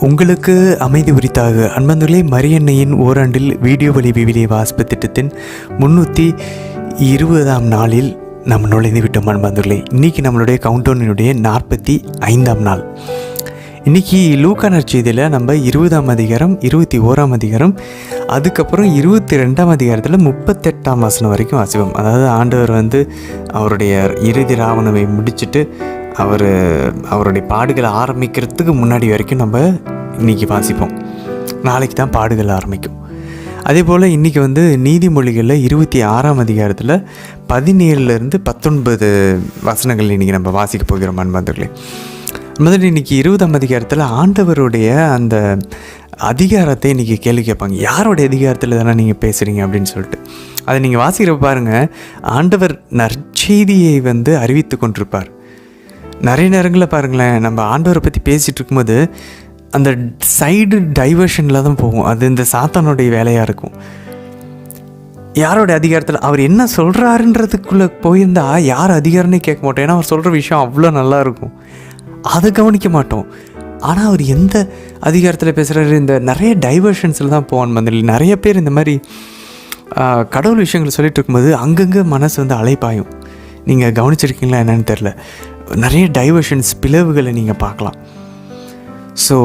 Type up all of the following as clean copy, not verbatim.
உங்களுக்கு அமைதி உரித்தாக அன்பந்தர்களே, மரியன்னையின் ஓராண்டில் வீடியோ வழி விவிலிய வாசிப்பு திட்டத்தின் 320ஆம் நாளில் நம்ம நுழைந்து விட்டோம். அன்பந்தர்களே, இன்றைக்கி நம்மளுடைய கவுண்டவுனினுடைய 45ஆம் நாள். இன்றைக்கி லூக்கா நற்செய்தியில் நம்ம 20ஆம் அதிகாரம், 21ஆம் அதிகாரம், அதுக்கப்புறம் 22ஆம் அதிகாரத்தில் 38ஆம் வசனம் வரைக்கும் வாசிப்போம். அதாவது ஆண்டவர் அவருடைய இறுதி ராவணவை முடிச்சுட்டு அவருடைய பாடுகளை ஆரம்பிக்கிறதுக்கு முன்னாடி வரைக்கும் நம்ம இன்றைக்கி வாசிப்போம். நாளைக்கு தான் பாடுகள் ஆரம்பிக்கும். அதே போல் இன்றைக்கி நீதிமொழிகளில் 26ஆம் அதிகாரத்தில் 17லேருந்து 19 வசனங்கள் இன்றைக்கி நம்ம வாசிக்க போகிறோம். அன்பர்களே, முதல்ல இன்றைக்கி 20ஆம் அதிகாரத்தில் ஆண்டவருடைய அந்த அதிகாரத்தை இன்றைக்கி கேள்வி கேட்பாங்க. யாரோடைய அதிகாரத்தில் தானே நீங்கள் பேசுகிறீங்க அப்படின்னு சொல்லிட்டு அதை நீங்கள் வாசிக்கிறப்ப பாருங்கள். ஆண்டவர் நற்செய்தியை அறிவித்து கொண்டிருப்பார். நிறைய நேரங்களில் பாருங்களேன், நம்ம ஆண்டவரை பற்றி பேசிகிட்டு இருக்கும்போது அந்த சைடு டைவர்ஷனில் தான் போகும். அது இந்த சாத்தானுடைய வேலையாக இருக்கும். யாரோடைய அதிகாரத்தில் அவர் என்ன சொல்கிறாருன்றதுக்குள்ளே போயிருந்தா யார் அதிகாரம்னே கேட்க மாட்டோம். ஏன்னா அவர் சொல்கிற விஷயம் அவ்வளோ நல்லாயிருக்கும், அதை கவனிக்க மாட்டோம். ஆனால் அவர் எந்த அதிகாரத்தில் பேசுகிறாரு, இந்த நிறைய டைவர்ஷன்ஸில் தான் போவான். நிறைய பேர் இந்த மாதிரி கடவுள் விஷயங்களை சொல்லிட்டு இருக்கும்போது அங்கங்கே மனசு அலைப்பாயும். நீங்கள் கவனிச்சிருக்கீங்களா என்னன்னு தெரில, நிறைய டைவர்ஷன்ஸ், பிளவுகளை நீங்கள் பார்க்கலாம். ஸோ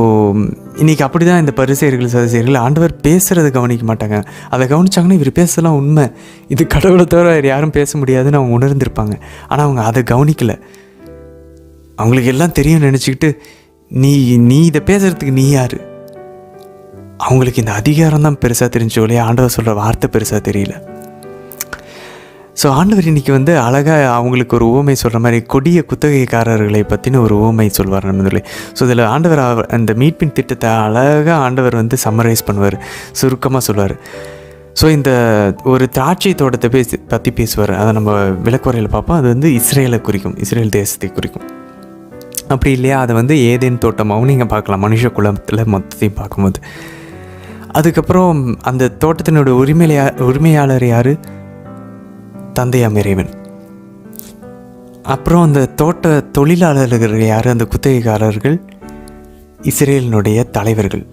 இன்றைக்கி அப்படி தான் இந்த பரிசேயர்கள் சதுசேயர்கள் ஆண்டவர் பேசுகிறத கவனிக்க மாட்டாங்க. அதை கவனிச்சாங்கன்னா இவர் பேசலாம் உண்மை, இது கடவுளை தவிர வேறு யாரும் பேச முடியாதுன்னு அவங்க உணர்ந்திருப்பாங்க. ஆனால் அவங்க அதை கவனிக்கலை. அவங்களுக்கு எல்லாம் தெரியும் நினச்சிக்கிட்டு நீ இதை பேசுகிறதுக்கு நீ யார்? அவங்களுக்கு இந்த அதிகாரம் தான் பெருசாக தெரிஞ்சோ இல்லையா, ஆண்டவர் சொல்கிற வார்த்தை பெருசாக தெரியல. ஸோ ஆண்டவர் இன்றைக்கி அழகாக அவங்களுக்கு ஒரு உவமை சொல்கிற மாதிரி கொடிய குத்தகைக்காரர்களை பற்றின ஒரு உவமை சொல்வார் நண்பர்களே. ஸோ இதில் ஆண்டவர் அந்த மீட்பின் திட்டத்தை அழகாக ஆண்டவர் சம்மரைஸ் பண்ணுவார், சுருக்கமாக சொல்லுவார். ஸோ இந்த ஒரு திராட்சை தோட்டத்தை பற்றி பேசுவார். அதை நம்ம விளக்குறையில் பார்ப்போம். அது இஸ்ரேலை குறிக்கும், இஸ்ரேல் தேசத்தை குறிக்கும். அப்படி இல்லையா, அதை ஏதேன் தோட்டமாகவும் நீங்கள் பார்க்கலாம், மனுஷ குலத்தில் மொத்தத்தையும் பார்க்கும்போது. அதுக்கப்புறம் அந்த தோட்டத்தினுடைய உரிமையாளர் யார்? தந்தையாம் இறைவன். அப்புறம் அந்த தோட்ட தொழிலாளர்கள் யார்? அந்த குத்தகைக்காரர்கள் இஸ்ரேலினுடைய தலைவர்கள்.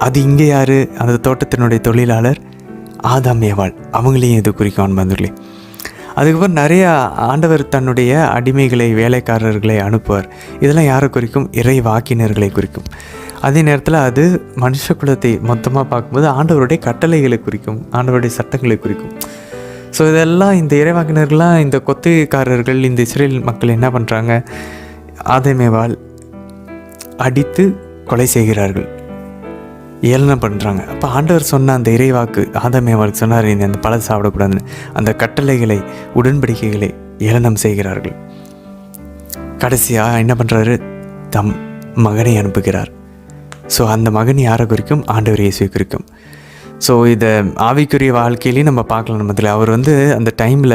அது இங்கே யார்? அந்த தோட்டத்தினுடைய தொழிலாளர் ஆதாம் ஏவாள். அவங்களையும் இது குறிக்கும் அன்பர்களே. அதுக்கப்புறம் நிறையா ஆண்டவர் தன்னுடைய அடிமைகளை, வேலைக்காரர்களை அனுப்புவார். இதெல்லாம் யாரை குறிக்கும்? இறை வாக்கினர்களை குறிக்கும். அதே நேரத்தில் அது மனுஷ குலத்தை மொத்தமாக பார்க்கும்போது ஆண்டவருடைய கட்டளைகளை குறிக்கும், ஆண்டவருடைய சட்டங்களை குறிக்கும். ஸோ இதெல்லாம் இந்த இறைவாக்கினர்கள்லாம், இந்த கொத்தகைக்காரர்கள், இந்த இஸ்ரேல் மக்கள் என்ன பண்ணுறாங்க? ஆதாமேவாள் அடித்து கொலை செய்கிறார்கள், ஏளனம் பண்ணுறாங்க. அப்போ ஆண்டவர் சொன்ன அந்த இறைவாக்கு ஆதாமேவாளுக்கு சொன்னார், இந்த அந்த பழத்தை சாப்பிடக்கூடாதுன்னு. அந்த கட்டளைகளை, உடன்படிக்கைகளை ஏளனம் செய்கிறார்கள். கடைசியாக என்ன பண்ணுறாரு? தம் மகனை அனுப்புகிறார். ஸோ அந்த மகன் யாரை குறிக்கும்? ஆண்டவர் இயேசுவை குறிக்கும். ஸோ இதை ஆவிக்குரிய வாழ்க்கையிலையும் நம்ம பார்க்கலாம். நம்ம அவர் அந்த டைமில்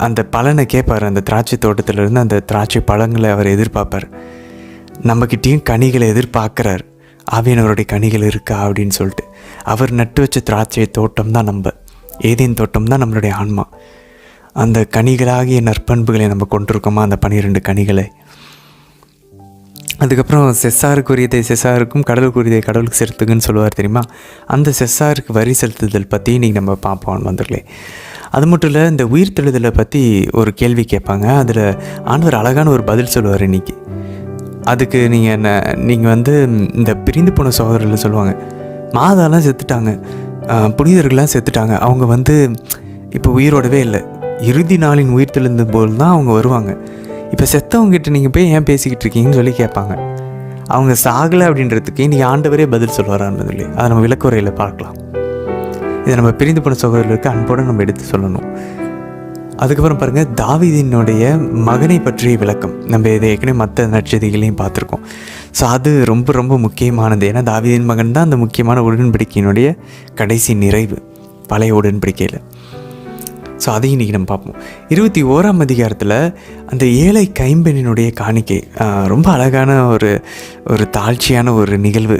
அந்த பலனை கேட்பார். அந்த திராட்சை தோட்டத்திலேருந்து அந்த திராட்சை பழங்களை அவர் எதிர்பார்ப்பார். நம்மக்கிட்டேயும் கனிகளை எதிர்பார்க்குறார். ஆவியானவருடைய கனிகள் இருக்கா அப்படின்னு சொல்லிட்டு. அவர் நட்டு வச்ச திராட்சை தோட்டம் தான் நம்ம ஏதேன் தோட்டம் தான் நம்மளுடைய ஆன்மா. அந்த கனிகளாகிய நற்பண்புகளை நம்ம கொண்டிருக்கோமா? அந்த 12 கனிகளை. அதுக்கப்புறம் செஸ்ஸாருக்குரியதை செஸ்ஸாருக்கும், கடலுக்குரியதை கடவுளுக்கு செலுத்துங்கன்னு சொல்லுவார் தெரியுமா? அந்த செஸ்ஸாருக்கு வரி செலுத்துதல் பற்றி இன்றைக்கி நம்ம பார்ப்போம் வந்துடலே. அது மட்டும் இல்லை, இந்த உயிர் தெழுதலை பற்றி ஒரு கேள்வி கேட்பாங்க. அதில் ஆண்டவர் அழகான ஒரு பதில் சொல்லுவார் இன்றைக்கி. அதுக்கு நீங்கள் இந்த பிரிந்து போன சகோதரர்கள் சொல்லுவாங்க, மாதாலாம் செத்துட்டாங்க, புனிதர்கள்லாம் செத்துட்டாங்க, அவங்க இப்போ உயிரோடவே இல்லை, இறுதி நாளின் உயிர் தெழுந்த போல் தான் அவங்க வருவாங்க. இப்போ செத்தவங்ககிட்ட நீங்கள் போய் ஏன் பேசிக்கிட்டு இருக்கீங்கன்னு சொல்லி கேட்பாங்க. அவங்க சாகலை அப்படின்றதுக்கு இன்றைக்கி ஆண்டவரே பதில் சொல்லுவாரான்னு சொல்லி அதை நம்ம விளக்குறையில் பார்க்கலாம். இதை நம்ம பிரிந்து போன சகோதரர்களுக்கு அன்போடு நம்ம எடுத்து சொல்லணும். அதுக்கப்புறம் பாருங்கள், தாவீதினுடைய மகனை பற்றிய விளக்கம். நம்ம இதை ஏற்கனவே மற்ற நற்செய்திகளையும் பார்த்துருக்கோம். ஸோ அது ரொம்ப ரொம்ப முக்கியமானது. ஏன்னா தாவீதின் மகன் தான் அந்த முக்கியமான உடன்படிக்கையினுடைய கடைசி நிறைவு பழைய உடன்படிக்கையில். ஸோ அதையும் இன்றைக்கி நம்ம பார்ப்போம். 21ஆம் அதிகாரத்தில் அந்த ஏழை கைம்பெண்ணினுடைய காணிக்கை ரொம்ப அழகான ஒரு தாழ்ச்சியான ஒரு நிகழ்வு.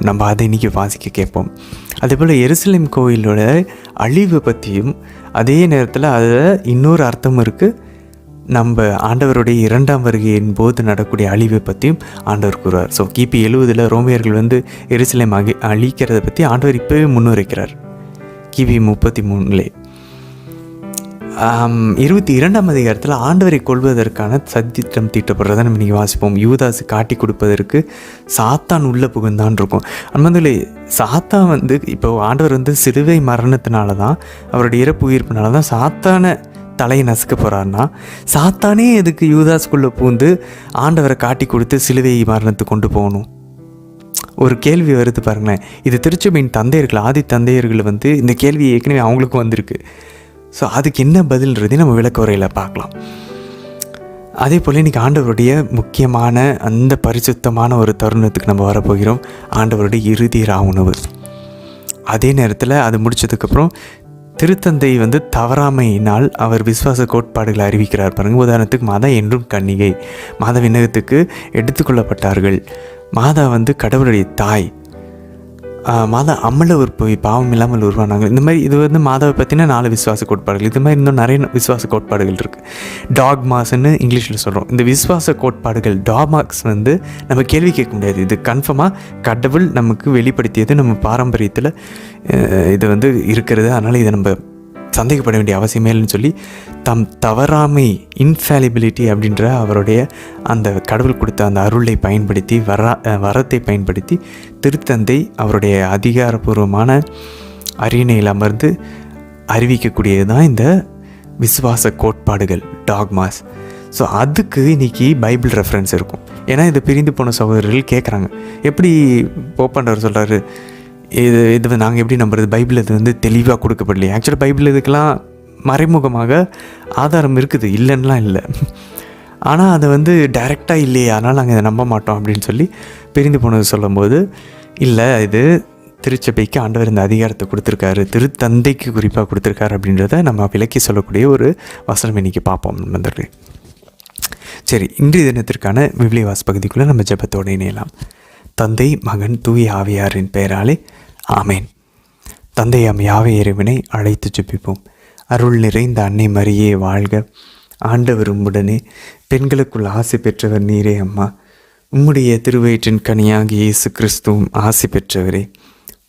நம்ம அதை இன்றைக்கி வாசிக்க கேட்போம். அதேபோல் எருசலேம் கோயிலோட அழிவு பற்றியும், அதே நேரத்தில் அதில் இன்னொரு அர்த்தம் இருக்குது, நம்ம ஆண்டவருடைய 2ஆம் வருகையின் போது நடக்கூடிய அழிவை பற்றியும் ஆண்டவர் கூறுவார். ஸோ கிபி 70 ரோமியர்கள் வந்து எருசலேம் அழிக்கிறத பற்றி ஆண்டவர் இப்போவே முன்னுரைக்கிறார். கிபி 33 22ஆம் அதிகாரத்தில் ஆண்டவரை கொள்வதற்கான சதித்திட்டம் தீட்டப்படுறதை நம்ம இன்றைக்கி வாசிப்போம். யூதாசு காட்டி கொடுப்பதற்கு சாத்தான் உள்ள புகுந்தான் இருக்கும். அந்த சாத்தான் வந்து இப்போ ஆண்டவர் வந்து சிலுவை மரணத்தினால தான், அவருடைய இறப்பு உயிர்ப்பினால தான் சாத்தானை தலையை நசுக்க போகிறாருன்னா, சாத்தானே எதுக்கு யூதாஸுக்குள்ளே பூந்து ஆண்டவரை காட்டி கொடுத்து சிலுவை மரணத்துக்கு கொண்டு போகணும்? ஒரு கேள்வி வருது பாருங்களேன். இது திருச்சபையின் தந்தையர்கள், ஆதி தந்தையர்கள் வந்து இந்த கேள்வி ஏற்கனவே அவங்களுக்கும் வந்திருக்கு. ஸோ அதுக்கு என்ன பதில்ன்றதையும் நம்ம விளக்க உரையில் பார்க்கலாம். அதே போல் இன்றைக்கி ஆண்டவருடைய முக்கியமான அந்த பரிசுத்தமான ஒரு தருணத்துக்கு நம்ம வரப்போகிறோம். ஆண்டவருடைய இறுதி உணவு. அதே நேரத்தில் அது முடித்ததுக்கப்புறம் திருத்தந்தை வந்து தவறாமையினால் அவர் விசுவாச கோட்பாடுகளை அறிவிக்கிறார் பாருங்கள். உதாரணத்துக்கு மாதா என்றும் கன்னிகை, மாதா விண்ணகத்துக்கு எடுத்துக்கொள்ளப்பட்டார்கள், மாதா வந்து கடவுளுடைய தாய், மாதா அம்மல போய் பாவம் இல்லாமல் உருவானாங்க. இந்த மாதிரி இது வந்து மாதாவை பற்றின 4 விசுவாச கோட்பாடுகள். இது மாதிரி இன்னும் நிறைய விசுவாச கோட்பாடுகள் இருக்குது. டாக்மாஸ்ன்னு இங்கிலீஷில் சொல்கிறோம். இந்த விசுவாச கோட்பாடுகள் டாக்மாஸ் வந்து நம்ம கேள்வி கேட்க முடியாது. இது கன்ஃபார்மாக கடவுள் நமக்கு வெளிப்படுத்தியது, நம்ம பாரம்பரியத்தில் இது வந்து இருக்கிறது. அதனால் இதை நம்ம சந்தேகப்பட வேண்டிய அவசியமே இல்லைன்னு சொல்லி தவறாமை இன்ஃபாலிபிலிட்டி அப்படின்ற அவருடைய அந்த கடவுள் கொடுத்த அந்த அருளை பயன்படுத்தி வரத்தை பயன்படுத்தி திருத்தந்தை அவருடைய அதிகாரபூர்வமான அரியணையில் அமர்ந்து அறிவிக்கக்கூடியது தான் இந்த விசுவாச கோட்பாடுகள், டாக்மாஸ். ஸோ அதுக்கு இன்றைக்கி பைபிள் ரெஃபரன்ஸ் இருக்கும். ஏன்னா இது பிரிந்து போன சகோதரர்கள் கேட்குறாங்க, எப்படி போப்பாண்டவர் சொல்கிறாரு, இது நாங்கள் எப்படி நம்புறது? பைபிள் இது வந்து தெளிவாக கொடுக்கப்படலையே. ஆக்சுவலாக பைபிள் இதுக்கெல்லாம் மறைமுகமாக ஆதாரம் இருக்குது, இல்லைன்னெலாம் இல்லை. ஆனால் அதை வந்து டைரெக்டாக இல்லையே, அதனால் நாங்கள் இதை நம்ப மாட்டோம் அப்படின்னு சொல்லி பிரிந்து போனது சொல்லும்போது, இல்லை இது திருச்சபைக்கு ஆண்டவர் இந்த அதிகாரத்தை கொடுத்துருக்காரு, திருத்தந்தைக்கு குறிப்பாக கொடுத்துருக்காரு அப்படின்றத நம்ம விளக்கி சொல்லக்கூடிய ஒரு வசனம் இன்றைக்கி பார்ப்போம் நண்பர்களே. சரி, இன்றைய தினத்திற்கான விவிலிய வாசப்பகுதிக்குள்ளே நம்ம ஜெபத்தோடு இணையலாம். தந்தை, மகன், தூய ஆவியாரின் பெயராலே ஆமேன். தந்தையாம் யாவை இறைவனை அழைத்து ஜெபிப்போம். அருள் நிறைந்த அன்னை மரியே வாழ்க. ஆண்டவர் உம்முடனே, பெண்களுக்குள் ஆசி பெற்றவர் நீரே அம்மா. உம்முடைய திருவயிற்றின் கனியாகி இயேசு கிறிஸ்துவும் ஆசி பெற்றவரே.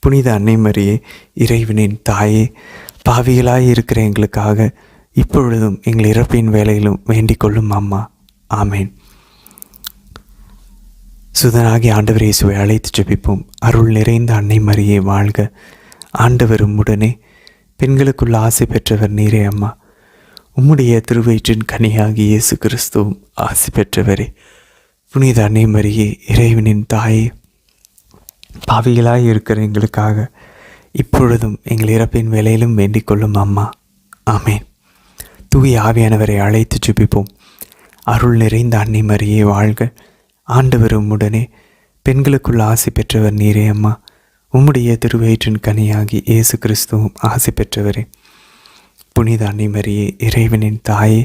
புனித அன்னை மரியே, இறைவனின் தாயே, பாவிகளாய் இருக்கிற எங்களுக்காக இப்பொழுதும் எங்கள் இறப்பின் வேலையிலும் வேண்டிக் கொள்ளும் அம்மா. ஆமேன். சுதனாகி ஆண்டவர் இயேசுவை அழைத்து ஜெபிப்போம். அருள் நிறைந்த அன்னை மரியே வாழ்க. ஆண்டவர் உம்முடனே, பெண்களுக்குள் ஆசி பெற்றவர் நீரே அம்மா. உம்முடைய திருவயிற்றின் கனியாகி இயேசு கிறிஸ்துவும் ஆசி பெற்றவரே. புனித அன்னை மரியே, இறைவனின் தாயே, பாவிகளாய் இருக்கிற எங்களுக்காக இப்பொழுதும் எங்கள் இறப்பின் வேலையிலும் வேண்டிக் கொள்ளும் அம்மா. ஆமேன். தூய ஆவியானவரை அழைத்து ஜெபிப்போம். அருள் நிறைந்த அன்னை மரியே வாழ்க. ஆண்டவர் உம்முடனே, பெண்களுக்குள் ஆசி பெற்றவர் நீரே அம்மா. உம்முடைய திருவயிற்றின் கனியாகி இயேசு கிறிஸ்துவும் ஆசி பெற்றவரே. புனித அன்னை மரியே, இறைவனின் தாயே,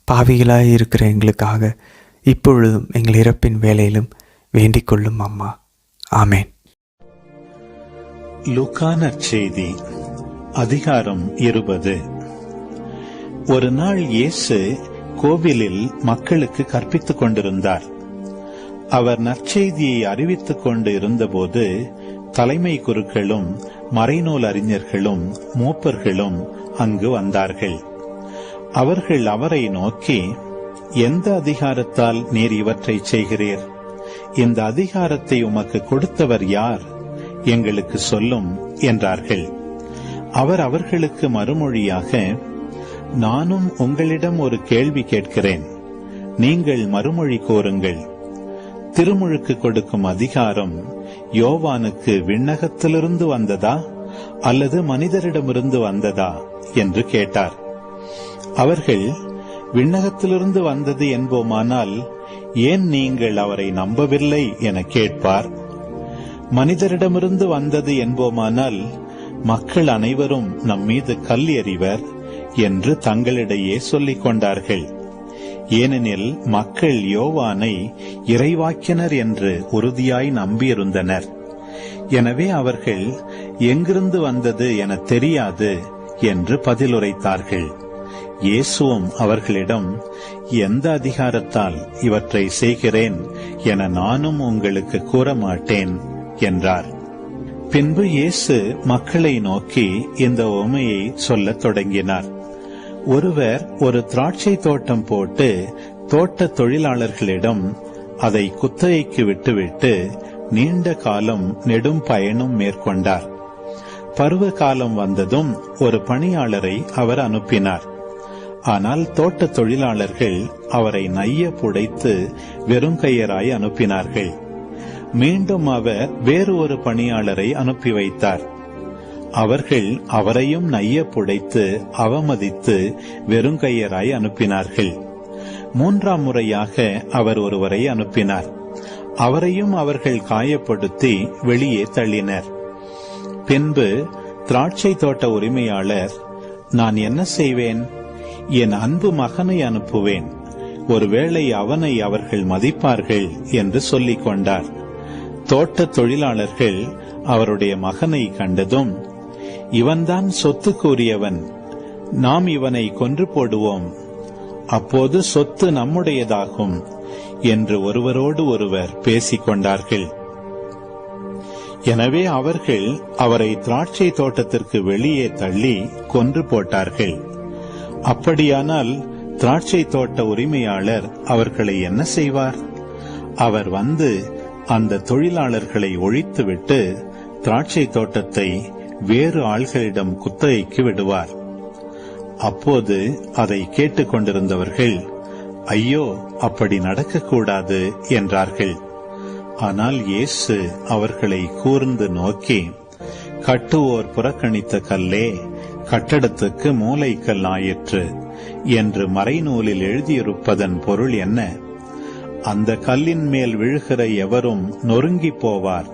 பாவிகளாய் இருக்கிற எங்களுக்காக இப்பொழுதும் எங்கள் இறப்பின் வேலையிலும் வேண்டிக் கொள்ளும் அம்மா. ஆமேன். லூக்கா நற்செய்தி அதிகாரம் 20. ஒரு நாள் இயேசு கோவிலில் மக்களுக்கு கற்பித்துக் கொண்டிருந்தார். அவர் நற்செய்தியை அறிவித்துக் கொண்டு இருந்தபோது தலைமை குருக்களும் மறைநூல் அறிஞர்களும் மூப்பர்களும் அங்கு வந்தார்கள். அவர்கள் அவரை நோக்கி, எந்த அதிகாரத்தால் நீர் இவற்றை செய்கிறீர்? இந்த அதிகாரத்தை உமக்கு கொடுத்தவர் யார்? எங்களுக்கு சொல்லும் என்றார்கள். அவர் அவர்களுக்கு மறுமொழியாக, நானும் உங்களிடம் ஒரு கேள்வி கேட்கிறேன், நீங்கள் மறுமொழி கூறுங்கள். திருமுழுக்கு கொடுக்கும் அதிகாரம் யோவானுக்கு விண்ணகத்திலிருந்து வந்ததா அல்லது மனிதரிடமிருந்து வந்ததா என்று கேட்டார். அவர்கள், விண்ணகத்திலிருந்து வந்தது என்போமானால் ஏன் நீங்கள் அவரை நம்பவில்லை என கேட்பார். மனிதரிடமிருந்து வந்தது என்போமானால் மக்கள் அனைவரும் நம்மீது கல் எறிவர் என்று தங்களிடையே சொல்லிக் கொண்டார்கள். ஏனெனில் மக்கள் யோவானை இறைவாக்கினர் என்று உறுதியாய் நம்பியிருந்தனர். எனவே அவர்கள் எங்கிருந்து வந்தது என தெரியாது என்று பதிலுரைத்தார்கள். இயேசுவும் அவர்களிடம், எந்த அதிகாரத்தால் இவற்றை செய்கிறேன் என நானும் உங்களுக்கு கூற மாட்டேன் என்றார். பின்பு இயேசு மக்களை நோக்கி இந்த உவமையை சொல்லத் தொடங்கினார். ஒருவர் ஒரு திராட்சை தோட்டம் போட்டு தோட்ட தொழிலாளர்களிடம் அதை குத்தகைக்கு விட்டுவிட்டு நீண்ட காலம் நெடும் பயணம் மேற்கொண்டார். பருவ காலம் வந்ததும் ஒரு பணியாளரை அவர் அனுப்பினார். ஆனால் தோட்ட தொழிலாளர்கள் அவரை நைய புடைத்து வெறுங்கையராய் அனுப்பினார்கள். மீண்டும் அவர் வேறு ஒரு பணியாளரை அனுப்பி வைத்தார். அவர்கள் அவரையும் நைய புடைத்து அவமதித்து வெறுங்கையராய் அனுப்பினார்கள். மூன்றாம் முறையாக அவர் ஒருவரை அனுப்பினார். அவரையும் அவர்கள் காயப்படுத்தி வெளியே தள்ளினர். பின்பு திராட்சை தோட்ட உரிமையாளர், நான் என்ன செய்வேன்? என் அன்பு மகனை அனுப்புவேன், ஒருவேளை அவனை அவர்கள் மதிப்பார்கள் என்று சொல்லிக் கொண்டார். தோட்ட தொழிலாளர்கள் அவருடைய மகனை கண்டதும், இவன்தான் சொத்துக்கு உரியவன், நாம் இவனை கொன்று போடுவோம், அப்போது சொத்து நம்முடையதாகும் என்று ஒருவரோடு ஒருவர் பேசிக் கொண்டார்கள். எனவே அவர்கள் அவரை திராட்சை தோட்டத்திற்கு வெளியே தள்ளி கொன்று போட்டார்கள். அப்படியானால் திராட்சை தோட்ட உரிமையாளர் அவர்களை என்ன செய்வார்? அவர் வந்து அந்த தொழிலாளர்களை ஒழித்துவிட்டு திராட்சை தோட்டத்தை வேறு ஆள்களிடம் குத்தகைக்கு விடுவார். அப்போது அதை கேட்டுக்கொண்டிருந்தவர்கள், ஐயோ, அப்படி நடக்கக்கூடாது என்றார்கள். ஆனால் இயேசு அவர்களை கூர்ந்து நோக்கி, கட்டுவோர் புறக்கணித்த கல்லே கட்டடத்துக்கு மூலைக்கல் ஆயிற்று என்று மறைநூலில் எழுதியிருப்பதன் பொருள் என்ன? அந்த கல்லின் மேல் விழுகிற எவரும் நொறுங்கி போவார்,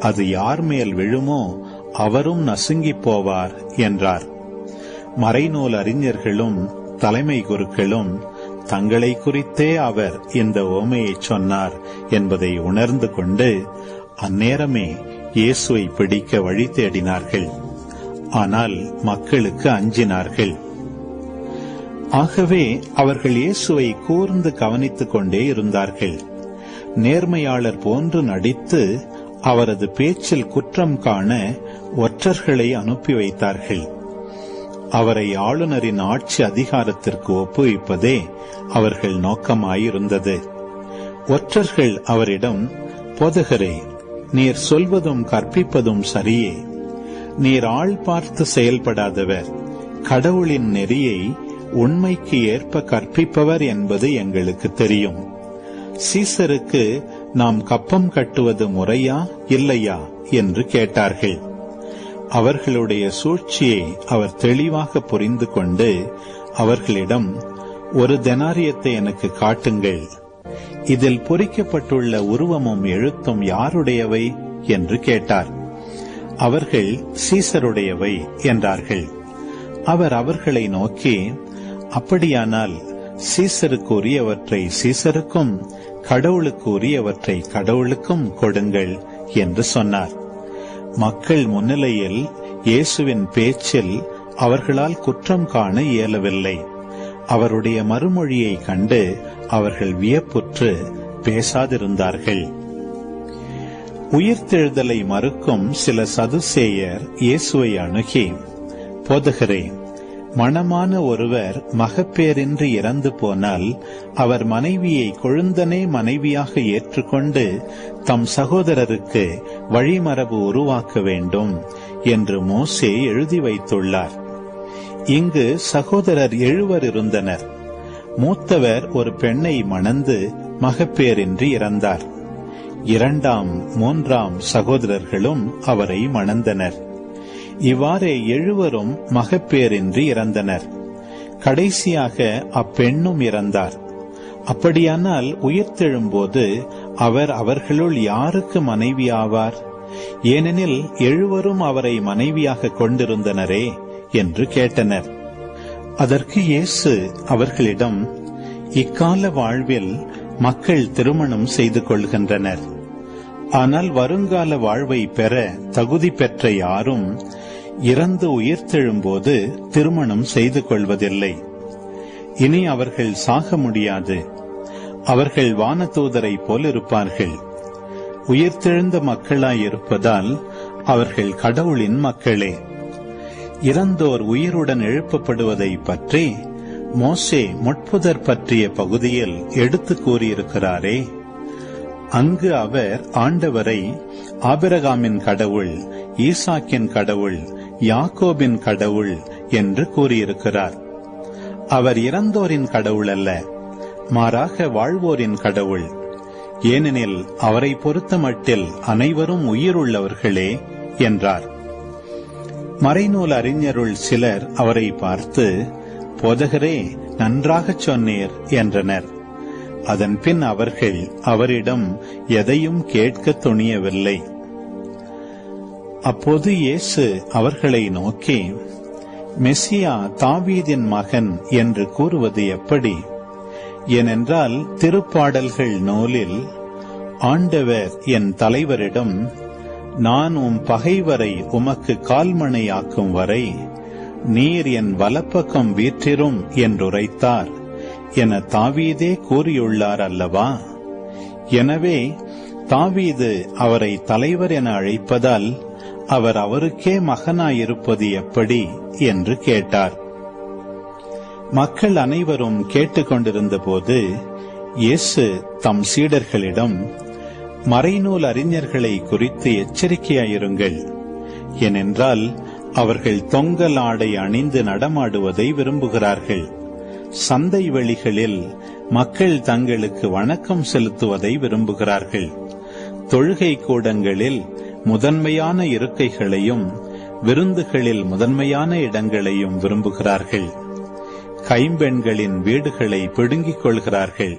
அது யார் மேல் விழுமோ அவரும் நசுங்கி போவார் என்றார். மறைநூல் அறிஞர்களும் தலைமை குருக்களும் தங்களை குறித்தே அவர் இந்த உவமையை சொன்னார் என்பதை உணர்ந்து கொண்டு அந்நேரமே இயேசுவை பிடிக்க வழி தேடினார்கள். ஆனால் மக்களுக்கு அஞ்சினார்கள். ஆகவே அவர்கள் இயேசுவை கூர்ந்து கவனித்துக் கொண்டே இருந்தார்கள். நேர்மையாளர் போன்று நடித்து அவரது பேச்சில் குற்றம் காண ஒற்றர்களை அனுப்பி வைத்தார்கள். அவரை ஆளுநரின் ஆட்சி அதிகாரத்திற்கு ஒப்புவிப்பதே அவர்கள் நோக்கமாயிருந்தது. ஒற்றர்கள் அவரிடம், போதகரே, நீர் சொல்வதும் கற்பிப்பதும் சரியே. நீர் ஆள் பார்த்து செயல்படாதவர், கடவுளின் நெறியை உண்மைக்கு ஏற்ப கற்பிப்பவர் என்பது எங்களுக்கு தெரியும். சீசருக்கு நாம் கப்பம் கட்டுவது முறையா இல்லையா என்று கேட்டார்கள். அவர்களுடைய சூழ்ச்சியை அவர் தெளிவாக புரிந்து கொண்டு அவர்களிடம், ஒரு தெனாரியத்தை எனக்கு காட்டுங்கள், இதில் பொறிக்கப்பட்டுள்ள உருவமும் எழுத்தும் யாருடையவை என்று கேட்டார். அவர்கள் சீசருடையவை என்றார்கள். அவர் அவர்களை நோக்கி, அப்படியானால் சீசருக்கு உரியவற்றை சீசருக்கும் கடவுளுக்கு உரியவற்றை கடவுளுக்கும் கொடுங்கள் என்று சொன்னார். மக்கள் முன்னிலையில் இயேசுவின் பேச்சில் அவர்களால் குற்றம் காண இயலவில்லை. அவருடைய மறுமொழியை கண்டு அவர்கள் வியப்புற்று பேசாதிருந்தார்கள். உயிர்த்தெழுதலை மறுக்கும் சில சதுசேயர் இயேசுவை அணுகி, போதகரே, மணமான ஒருவர் மகப்பேரின்றி இறந்து போனால் அவர் மனைவியை கொழுந்தனே மனைவியாக ஏற்றுக்கொண்டு தம் சகோதரருக்கு வழிமரபு உருவாக்க வேண்டும் என்று மோசே எழுதி வைத்துள்ளார். இங்கு சகோதரர் 7 இருந்தனர். மூத்தவர் ஒரு பெண்ணை மணந்து மகப்பேரின்றி இறந்தார். 2ஆம் 3ஆம் சகோதரர்களும் அவரை மணந்தனர். இவ்வாறே 7 மகப்பேரின்றி இறந்தனர். கடைசியாக அப்பெண்ணும் இறந்தார். அப்படியானால் உயிர்த்தெழும்போது அவர் அவர்களுள் யாருக்கு மனைவி ஆவார்? ஏனெனில் 7 அவரை மனைவியாக கொண்டிருந்தனரே என்று கேட்டனர். அதற்கு இயேசு அவர்களிடம், இக்கால வாழ்வில் மக்கள் திருமணம் செய்து கொள்கின்றனர். ஆனால் வருங்கால வாழ்வை பெற தகுதி பெற்ற யாரும் இறந்து உயிர்த்தெழும்போது திருமணம் செய்து கொள்வதில்லை. இனி அவர்கள் சாக முடியாது. அவர்கள் வானதூதரை போல் இருப்பார்கள். உயிர்த்தெழுந்த மக்களாயிருப்பதால் அவர்கள் கடவுளின் மக்களே. இறந்தோர் உயிருடன் எழுப்பப்படுவதை பற்றி மோசே முட்புதர் பற்றிய பகுதியில் எடுத்து கூறியிருக்கிறாரே, அங்கு அவர் ஆண்டவரை ஆபிரகாமின் கடவுள், ஈசாக்கின் கடவுள், யாக்கோபின் கடவுள் என்று கூறியிருக்கிறார். அவர் இறந்தோரின் கடவுள் அல்ல, மாறாக வாழ்வோரின் கடவுள். ஏனெனில் அவரை பொறுத்தமட்டில் அனைவரும் உயிருள்ளவர்களே என்றார். மறைநூல் அறிஞருள் சிலர் அவரை பார்த்து, போதகரே, நன்றாகச் சொன்னீர் என்றனர். அதன் பின் அவர்கள் அவரிடம் எதையும் கேட்க துணியவில்லை. அப்போது இயேசு அவர்களை நோக்கி, மெசியா தாவீதின் மகன் என்று கூறுவது எப்படி? ஏனென்றால் திருப்பாடல்கள் நூலில் ஆண்டவர் என் தலைவரிடம், நான் உம் பகைவரை உமக்கு கால்மணையாக்கும் வரை நீர் என் வலப்பக்கம் வீற்றிரும் என்றுரைத்தார் என தாவீதே கூறியுள்ளார் அல்லவா? எனவே தாவீது அவரை தலைவர் என அழைப்பதால் அவர் அவருக்கே மகனாயிருப்பது எப்படி என்று கேட்டார். மக்கள் அனைவரும் கேட்டுக்கொண்டிருந்த போது இயேசு தம் சீடர்களிடம், மறைநூல் அறிஞர்களை குறித்து எச்சரிக்கையாயிருங்கள். ஏனென்றால் அவர்கள் தொங்கல் ஆடை அணிந்து நடமாடுவதை விரும்புகிறார்கள். சந்தை வெளிகளில் மக்கள் தங்களுக்கு வணக்கம் செலுத்துவதை விரும்புகிறார்கள். தொழுகை கூடங்களில் முதன்மையான இருக்கைகளையும் விருந்துகளில் முதன்மையான இடங்களையும் விரும்புகிறார்கள். கைம்பெண்களின் வீடுகளை பிடுங்கிக் கொள்கிறார்கள்.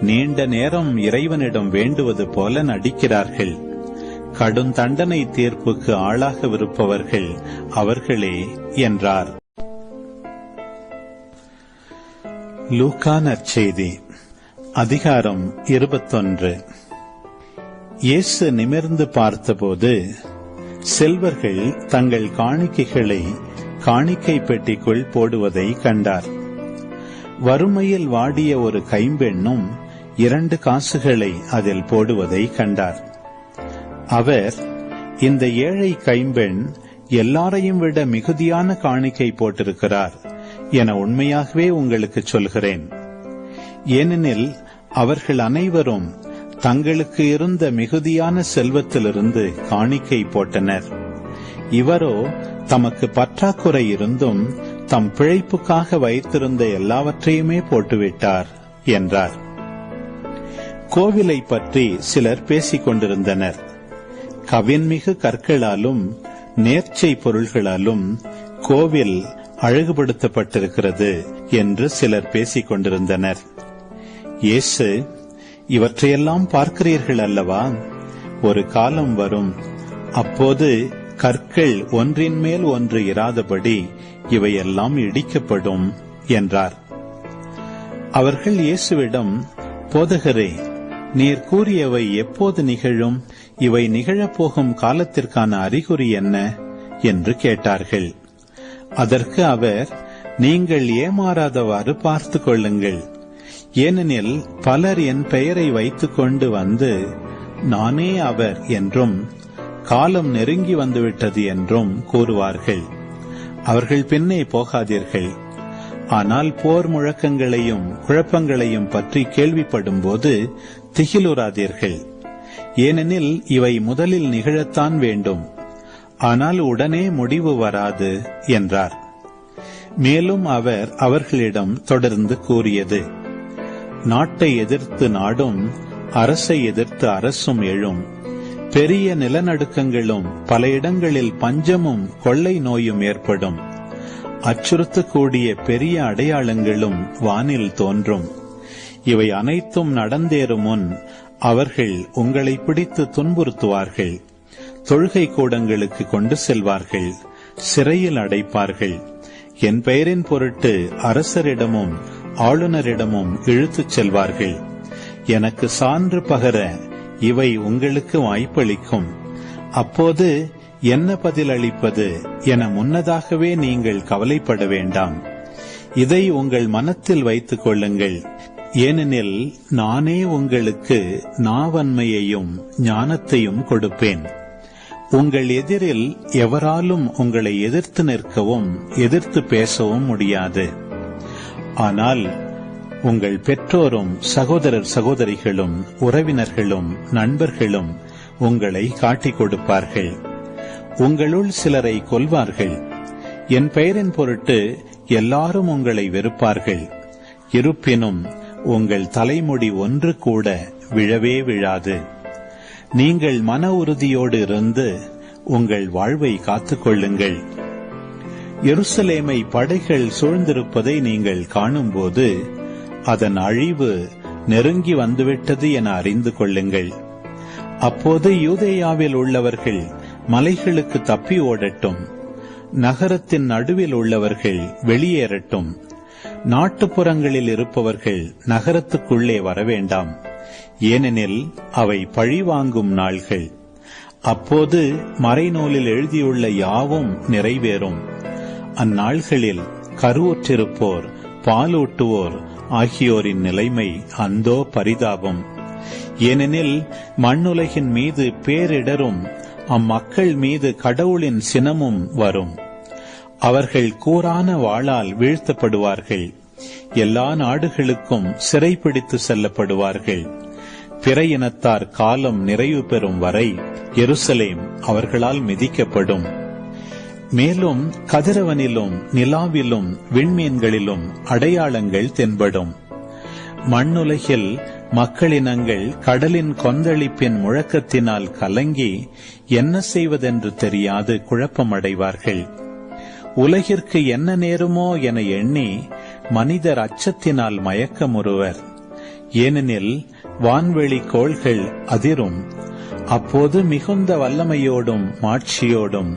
நீண்ட நேரம் இறைவனிடம் வேண்டுவது போல நடிக்கிறார்கள். கடும் தண்டனை தீர்ப்புக்கு ஆளாகவிருப்பவர்கள் அவர்களே என்றார். லூக்கா நற்செய்தி அதிகாரம் 21. இயேசு நிமிர்ந்து பார்த்தபோது செல்வர்கள் தங்கள் காணிக்கைகளை காணிக்கை பெட்டிக்குள் போடுவதை கண்டார். வறுமையில் வாடிய ஒரு கைம்பெண்ணும் 2 காசுகளை அதில் போடுவதை கண்டார். அவர், இந்த ஏழை கைம்பெண் எல்லாரையும் விட மிகுதியான காணிக்கை போட்டிருக்கிறார் என உண்மையாகவே உங்களுக்கு சொல்கிறேன். ஏனெனில் அவர்கள் அனைவரும் தங்களுக்கு இருந்த மிகுதியான செல்வத்திலிருந்து காணிக்கை போட்டனர். இவரோ தமக்கு பற்றாக்குறை இருந்தும் தம் பிழைப்புக்காக வைத்திருந்த எல்லாவற்றையுமே போட்டுவிட்டார் என்றார். கோவிலை பற்றி சிலர் பேசிக் கொண்டிருந்தனர். கவின்மிகு கற்களாலும் நேர்ச்சை பொருள்களாலும் கோவில் அழகுபடுத்தப்பட்டிருக்கிறது என்று சிலர் பேசிக் கொண்டிருந்தனர். இயேசு, இவற்றையெல்லாம் பார்க்கிறீர்கள் அல்லவா? ஒரு காலம் வரும், அப்போது கற்கள் ஒன்றின் மேல் ஒன்று இராதபடி இவையெல்லாம் இடிக்கப்படும் என்றார். அவர்கள் இயேசுவிடம், போதகரே, நீர் கூறியவை எப்போது நிகழும்? இவை நிகழப்போகும் காலத்திற்கான அறிகுறி என்ன என்று கேட்டார்கள். அதற்கு அவர், நீங்கள் ஏமாறாதவாறு பார்த்து கொள்ளுங்கள். ஏனெனில் பலர் என் பெயரை வைத்துக் கொண்டு வந்து, நானே அவர் என்றும் காலம் நெருங்கி வந்துவிட்டது என்றும் கூறுவார்கள். அவர்கள் பின்னே போகாதீர்கள். ஆனால் போர் முழக்கங்களையும் குழப்பங்களையும் பற்றி கேள்விப்படும் போது திகிலுறாதீர்கள். ஏனெனில் இவை முதலில் நிகழத்தான் வேண்டும், ஆனால் உடனே முடிவு வராது என்றார். மேலும் அவர் அவர்களிடம் தொடர்ந்து கூறியது, நாட்டை எதிர்த்து நாடும் அரசை எதிர்த்து அரசும் எழும். பெரிய நிலநடுக்கங்களும் பல இடங்களில் பஞ்சமும் கொள்ளை நோயும் ஏற்படும். அச்சுறுத்தக்கூடிய பெரிய அடையாளங்களும் வானில் தோன்றும். இவை அனைத்தும் நடந்தேறும் முன் அவர்கள் உங்களை பிடித்து துன்புறுத்துவார்கள். தொழுகை கூடங்களுக்கு கொண்டு செல்வார்கள், சிறையில் அடைப்பார்கள். என் பெயரின் பொருட்டு அரசரிடமும் ஆளுநரிடமும் இழுத்துச் செல்வார்கள். எனக்கு சான்று பகர இவை உங்களுக்கு வாய்ப்பளிக்கும். அப்போது என்ன பதிலளிப்பது என முன்னதாகவே நீங்கள் கவலைப்பட வேண்டாம். இதை உங்கள் மனத்தில் வைத்துக் கொள்ளுங்கள். ஏனெனில் நானே உங்களுக்கு நாவன்மையையும் ஞானத்தையும் கொடுப்பேன். உங்கள் எதிரில் எவராலும் உங்களை எதிர்த்து நிற்கவும் எதிர்த்து பேசவும் முடியாது. ஆனால் உங்கள் பெற்றோரும் சகோதரர் சகோதரிகளும் உறவினர்களும் நண்பர்களும் உங்களை காட்டிக் கொடுப்பார்கள். உங்களுள் சிலரை கொல்வார்கள். என் பெயரின் பொருட்டு எல்லாரும் உங்களை வெறுப்பார்கள். இருப்பினும் உங்கள் தலைமுடி ஒன்று கூட விழவே விழாது. நீங்கள் மன உறுதியோடு இருந்து உங்கள் வாழ்வை காத்துக்கொள்ளுங்கள். எருசலேமை படைகள் சூழ்ந்திருப்பதை நீங்கள் காணும்போது அதன் அழிவு நெருங்கி வந்துவிட்டது என அறிந்து கொள்ளுங்கள். அப்போது யூதேயாவில் உள்ளவர்கள் மலைகளுக்கு தப்பி ஓடட்டும். நகரத்தின் நடுவில் உள்ளவர்கள் வெளியேறட்டும். நாட்டுப்புறங்களில் இருப்பவர்கள் நகரத்துக்குள்ளே வரவேண்டாம். ஏனெனில் அவை பழிவாங்கும் நாள்கள். அப்போது மறைநூலில் எழுதியுள்ள யாவும் நிறைவேறும். அந்நாள்களில் கருவுற்றிருப்போர் பாலூட்டுவோர் ஆகியோரின் நிலைமை அந்தோ பரிதாபம். ஏனெனில் மண்ணுலகின் மீது பேரிடரும் அம்மக்கள் மீது கடவுளின் சினமும் வரும். அவர்கள் கூரான வாளால் வீழ்த்தப்படுவார்கள். எல்லா நாடுகளுக்கும் சிறைப்பிடித்து செல்லப்படுவார்கள். பிற இனத்தார் காலம் நிறைவு பெறும் வரை எருசலேம் அவர்களால் மிதிக்கப்படும். மேலும் கதிரவனிலும் நிலாவிலும் விண்மீன்களிலும் அடையாளங்கள் தென்படும். மண்ணுலகில் மக்களினங்கள் கடலின் கொந்தளிப்பின் முழக்கத்தினால் கலங்கி என்ன செய்வதென்று தெரியாது குழப்பமடைவார்கள். உலகிற்கு என்ன நேருமோ என எண்ணி மனிதர் அச்சத்தினால் மயக்கமுறுவர். ஏனெனில் வான்வெளி கோள்கள் அதிரும். அப்போது மிகுந்த வல்லமையோடும் மாட்சியோடும்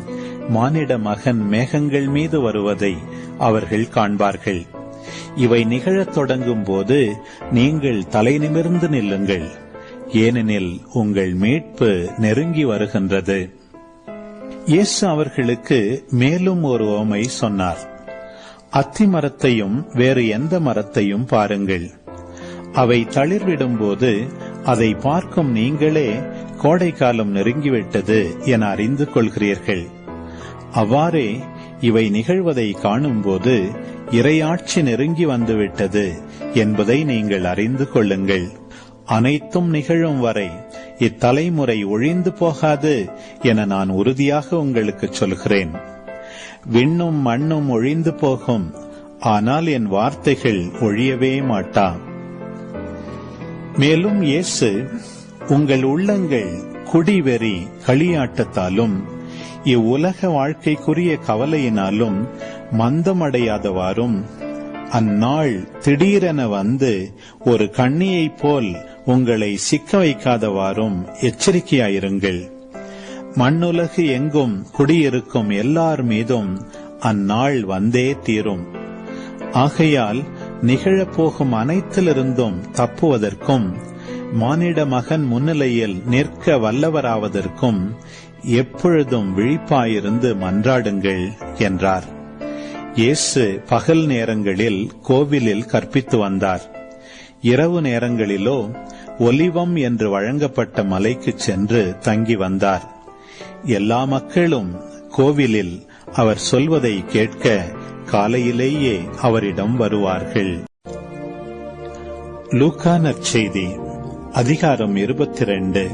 மானிட மகன் மேகங்கள் மீது வருவதை அவர்கள் காண்பார்கள். இவை நிகழத் தொடங்கும் போது நீங்கள் தலை நிமிர்ந்து நில்லுங்கள். ஏனெனில் உங்கள் மீட்பு நெருங்கி வருகின்றது. இயேசு அவர்களுக்கு மேலும் ஒரு உவமை சொன்னார். அத்தி மரத்தையும் வேறு எந்த மரத்தையும் பாருங்கள். அவை தளிர்விடும்போது அதை பார்க்கும் நீங்களே கோடைக்காலம் நெருங்கிவிட்டது என அறிந்து கொள்கிறீர்கள். அவ்வாறே இவை நிகழ்வதை காணும்போது இறையாட்சி நெருங்கி வந்துவிட்டது என்பதை நீங்கள் அறிந்து கொள்ளுங்கள். அனைத்தும் நிகழும் வரை இத்தலைமுறை ஒழிந்து போகாது என நான் உறுதியாக உங்களுக்கு சொல்கிறேன். விண்ணும் மண்ணும் ஒழிந்து போகும், ஆனால் என் வார்த்தைகள் ஒழியவே மாட்டா. மேலும் இயேசு, உங்கள் உள்ளங்கள் குடிவெறி களியாட்டத்தாலும் இவ்வுலக வாழ்க்கைக்குரிய கவலையினாலும் மந்தமடையாதவாறும் அந்நாள் திடீரென வந்து ஒரு கண்ணியைப் போல் உங்களை சிக்க வைக்காதவாறும் எச்சரிக்கையாயிருங்கள். மண்ணுலகு எங்கும் குடியிருக்கும் எல்லார் மீதும் அந்நாள் வந்தே தீரும். ஆகையால் நிகழப்போகும் அனைத்திலிருந்தும் தப்புவதற்கும் மானிட மகன் முன்னிலையில் நிற்க வல்லவராவதற்கும் எப்பொழுதும் விழிப்பாயிருந்து மன்றாடுங்கள் என்றார். இயேசு பகல் நேரங்களில் கோவிலில் கற்பித்து வந்தார். இரவு நேரங்களிலோ ஒலிவம் என்று வழங்கப்பட்ட மலைக்கு சென்று தங்கி வந்தார். எல்லா மக்களும் கோவிலில் அவர் சொல்வதை கேட்க காலையிலேயே அவரிடம் வருவார்கள். லூக்கா நற்செய்தி அதிகாரம் 22.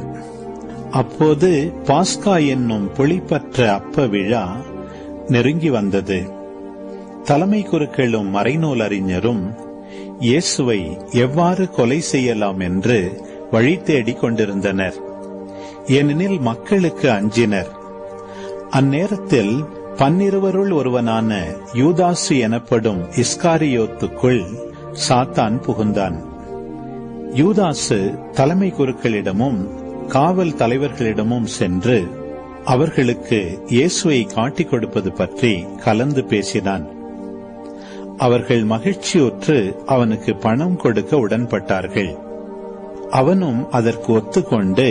அப்போது பாஸ்கா என்னும் புளிப்பற்ற அப்ப விழா நெருங்கி வந்தது. தலைமை குருக்களும் மறைநூல் அறிஞரும் இயேசுவை எவ்வாறு கொலை செய்யலாம் என்று வழி தேடிக் கொண்டிருந்தனர். ஏனெனில் மக்களுக்கு அஞ்சினர். அந்நேரத்தில் 12 ஒருவனான யூதாசு எனப்படும் இஸ்காரியோத்துக்குள் சாத்தான் புகுந்தான். யூதாசு தலைமை குருக்களிடமும் காவல் தலைவர்களிடமும் சென்று அவர்களுக்கு இயேசுவை காட்டிக் கொடுப்பது பற்றி கலந்து பேசினான். அவர்கள் மகிழ்ச்சியுற்று அவனுக்கு பணம் கொடுக்க உடன்பட்டார்கள். அவனும் அதற்கு ஒத்துக்கொண்டு